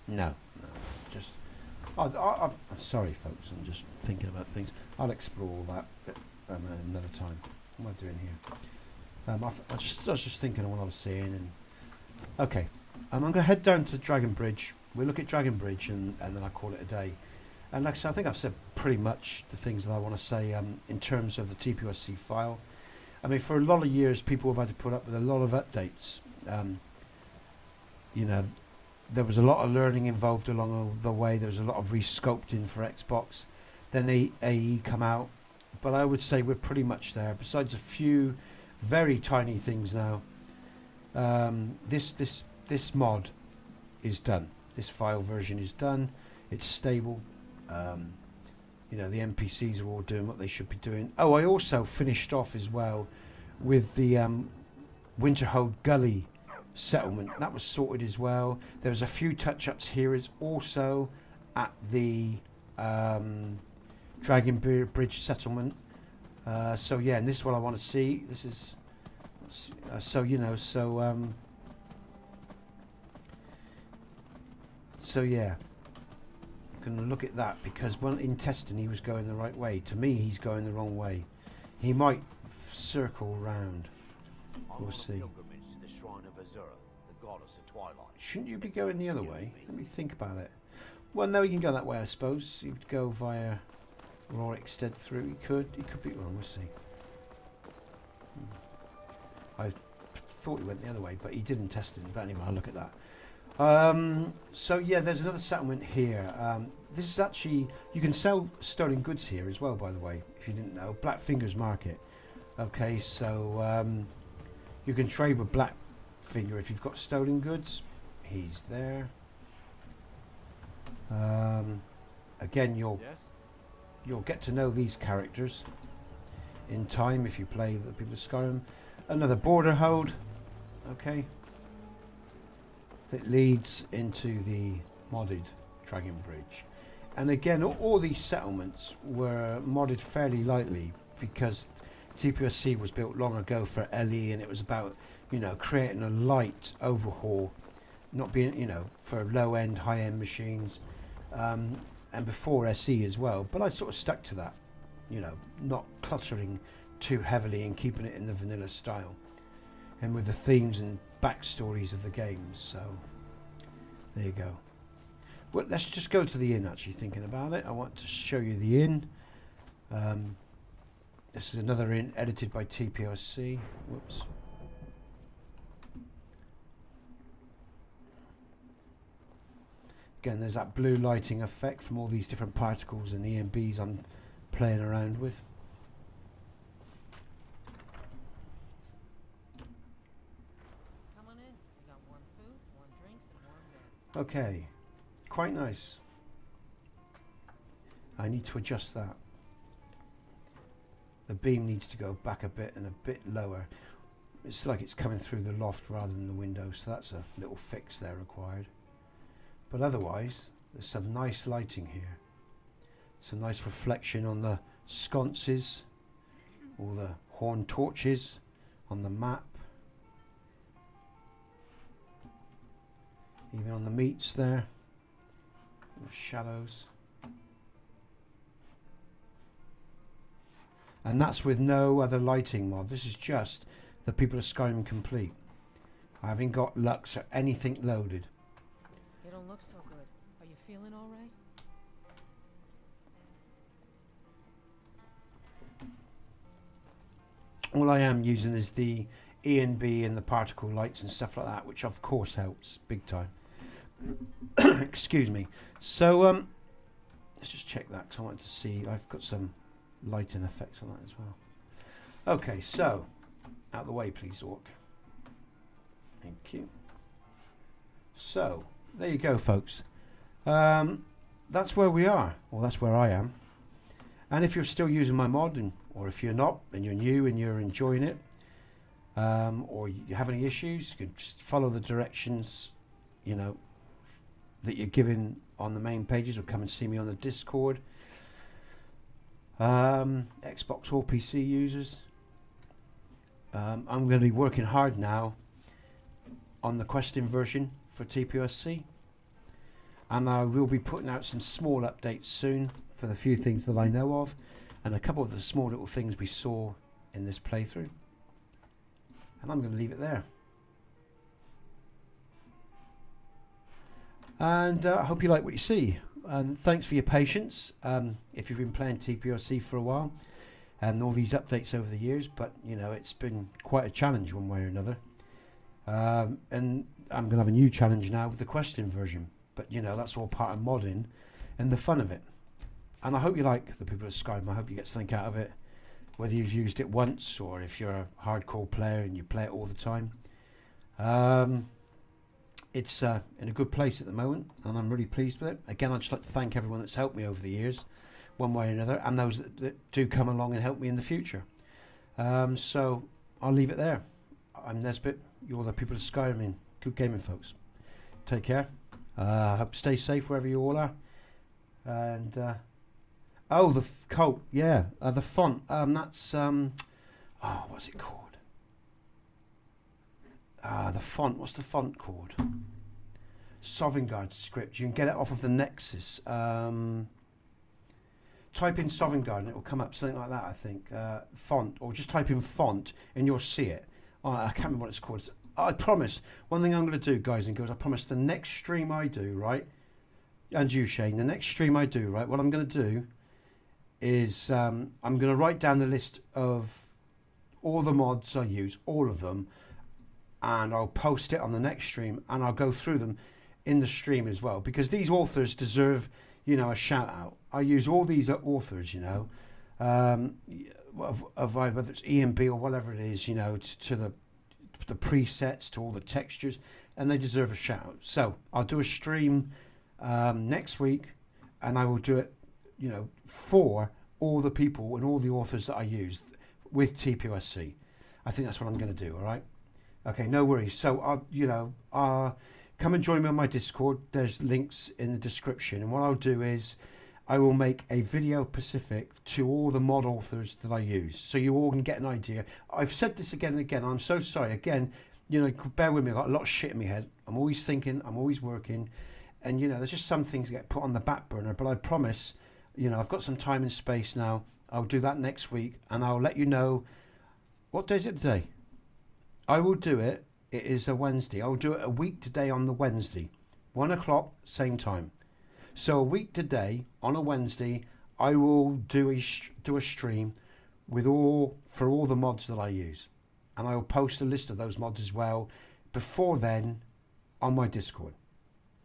No, just I'm sorry folks, I'm just thinking about things. I'll explore all that another time. What am I doing here? I was just thinking of what I was seeing, and okay, I'm going to head down to Dragon Bridge. We'll look at Dragon Bridge and then I'll call it a day. And like I said, I think I've said pretty much the things that I want to say in terms of the TPOSC file. I mean, for a lot of years people have had to put up with a lot of updates. You know, there was a lot of learning involved along the way. There was a lot of resculpting for Xbox. Then AE come out, but I would say we're pretty much there. Besides a few very tiny things now, this mod is done. This file version is done. It's stable. You know, the NPCs are all doing what they should be doing. Oh, I also finished off as well with the Winterhold Gully settlement. That was sorted as well. There was a few touch-ups here as also at the Dragon Bridge settlement. So yeah, and this is what I want to see. This is so, you know, so yeah, I'm gonna look at that, because when in testing he was going the right way. To me, he's going the wrong way. He might circle round. We'll see. Shouldn't you be going the other way? Let me think about it. Well, no, he can go that way, I suppose. He would go via Rorikstead through. He could be wrong. We'll see. I thought he went the other way, but he didn't test it. But anyway, I'll look at that. So yeah, there's another settlement here. This is actually, you can sell stolen goods here as well, by the way, if you didn't know. Blackfinger's Market. Okay, so you can trade with Blackfinger if you've got stolen goods. He's there. Again, you'll get to know these characters in time if you play the people of Skyrim. Another border hold. Okay. That leads into the modded Dragon Bridge. And again, all these settlements were modded fairly lightly, because TPOSC was built long ago for LE, and it was about, you know, creating a light overhaul, not being, you know, for low-end, high-end machines, and before SE as well. But I sort of stuck to that, you know, not cluttering too heavily and keeping it in the vanilla style, and with the themes and backstories of the games. So there you go. Well, let's just go to the inn. Actually, thinking about it, I want to show you the inn. This is another inn edited by TPOSC. Whoops. Again, there's that blue lighting effect from all these different particles and EMBs I'm playing around with. Come on in. We got warm food, warm drinks, and warm beds. Okay, quite nice. I need to adjust that. The beam needs to go back a bit and a bit lower. It's like it's coming through the loft rather than the window, so that's a little fix there required. But otherwise, there's some nice lighting here. Some nice reflection on the sconces, all the horn torches on the map. Even on the meats there, the shadows. And that's with no other lighting mod. This is just the People of Skyrim complete. I haven't got Lux or anything loaded. You don't look so good. Are you feeling all right? All I am using is the ENB and the particle lights and stuff like that, which of course helps big time. Excuse me. So let's just check that because I wanted to see. I've got some lighting effects on that as well. Okay, so out of the way, please, Orc. Thank you. So there you go, folks. That's where we are, or that's where I am. And if you're still using my mod, or if you're not, and you're new and you're enjoying it, or you have any issues, you can just follow the directions, you know, that you're given on the main pages, or come and see me on the Discord. Xbox or PC users. I'm going to be working hard now on the question version for TPOSC, and I will be putting out some small updates soon for the few things that I know of, and a couple of the small little things we saw in this playthrough. And I'm going to leave it there. And I hope you like what you see. And thanks for your patience. If you've been playing TPOSC for a while, and all these updates over the years, but you know, it's been quite a challenge one way or another. And I'm going to have a new challenge now with the question version. But you know, that's all part of modding and the fun of it. And I hope you like the People of Skyrim. I hope you get something out of it, whether you've used it once or if you're a hardcore player and you play it all the time. It's in a good place at the moment, and I'm really pleased with it. Again, I'd just like to thank everyone that's helped me over the years, one way or another, and those that do come along and help me in the future. So I'll leave it there. I'm Nesbit. You're the People of Skyrim. Good gaming, folks. Take care. Hope stay safe wherever you all are. And oh, the coat, yeah, the font. That's oh, what's it called? The font. What's the font called? Sovngarde script. You can get it off of the NEXUS. Type in Sovngarde and it will come up, something like that, I think. Font, or just type in font and you'll see it. Oh, I can't remember what it's called. I promise, one thing I'm going to do, guys and girls, I promise the next stream I do, right? And you, Shane, the next stream I do, right? What I'm going to do is I'm going to write down the list of all the mods I use, all of them, and I'll post it on the next stream, and I'll go through them in the stream as well, because these authors deserve, you know, a shout out. I use all these authors, you know, of whether it's EMB or whatever it is, you know, to the presets, to all the textures, and they deserve a shout out. So I'll do a stream next week, and I will do it, you know, for all the people and all the authors that I use with TPOSC. I think that's what I'm going to do. All right. Okay, no worries. So I'll come and join me on my Discord. There's links in the description, and what I'll do is I will make a video specific to all the mod authors that I use, so you all can get an idea. I've said this again and again. I'm so sorry. Again, you know, bear with me. I've got a lot of shit in my head. I'm always thinking. I'm always working, and you know, there's just some things that get put on the back burner. But I promise, you know, I've got some time and space now. I'll do that next week, and I'll let you know. What day is it today? I will do it. It is a Wednesday. I'll do it a week today on the Wednesday, 1 o'clock, same time. So a week today on a Wednesday, I will do a stream with all the mods that I use, and I will post a list of those mods as well before then on my Discord.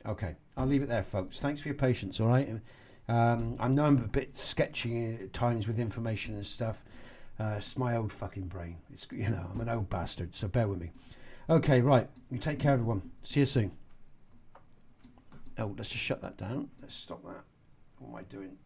Okay, I'll leave it there, folks. Thanks for your patience, all right? I know I'm a bit sketchy at times with information and stuff. It's my old fucking brain. It's, you know, I'm an old bastard, so bear with me. Okay, right. You take care, everyone. See you soon. Oh, let's just shut that down. Let's stop that. What am I doing?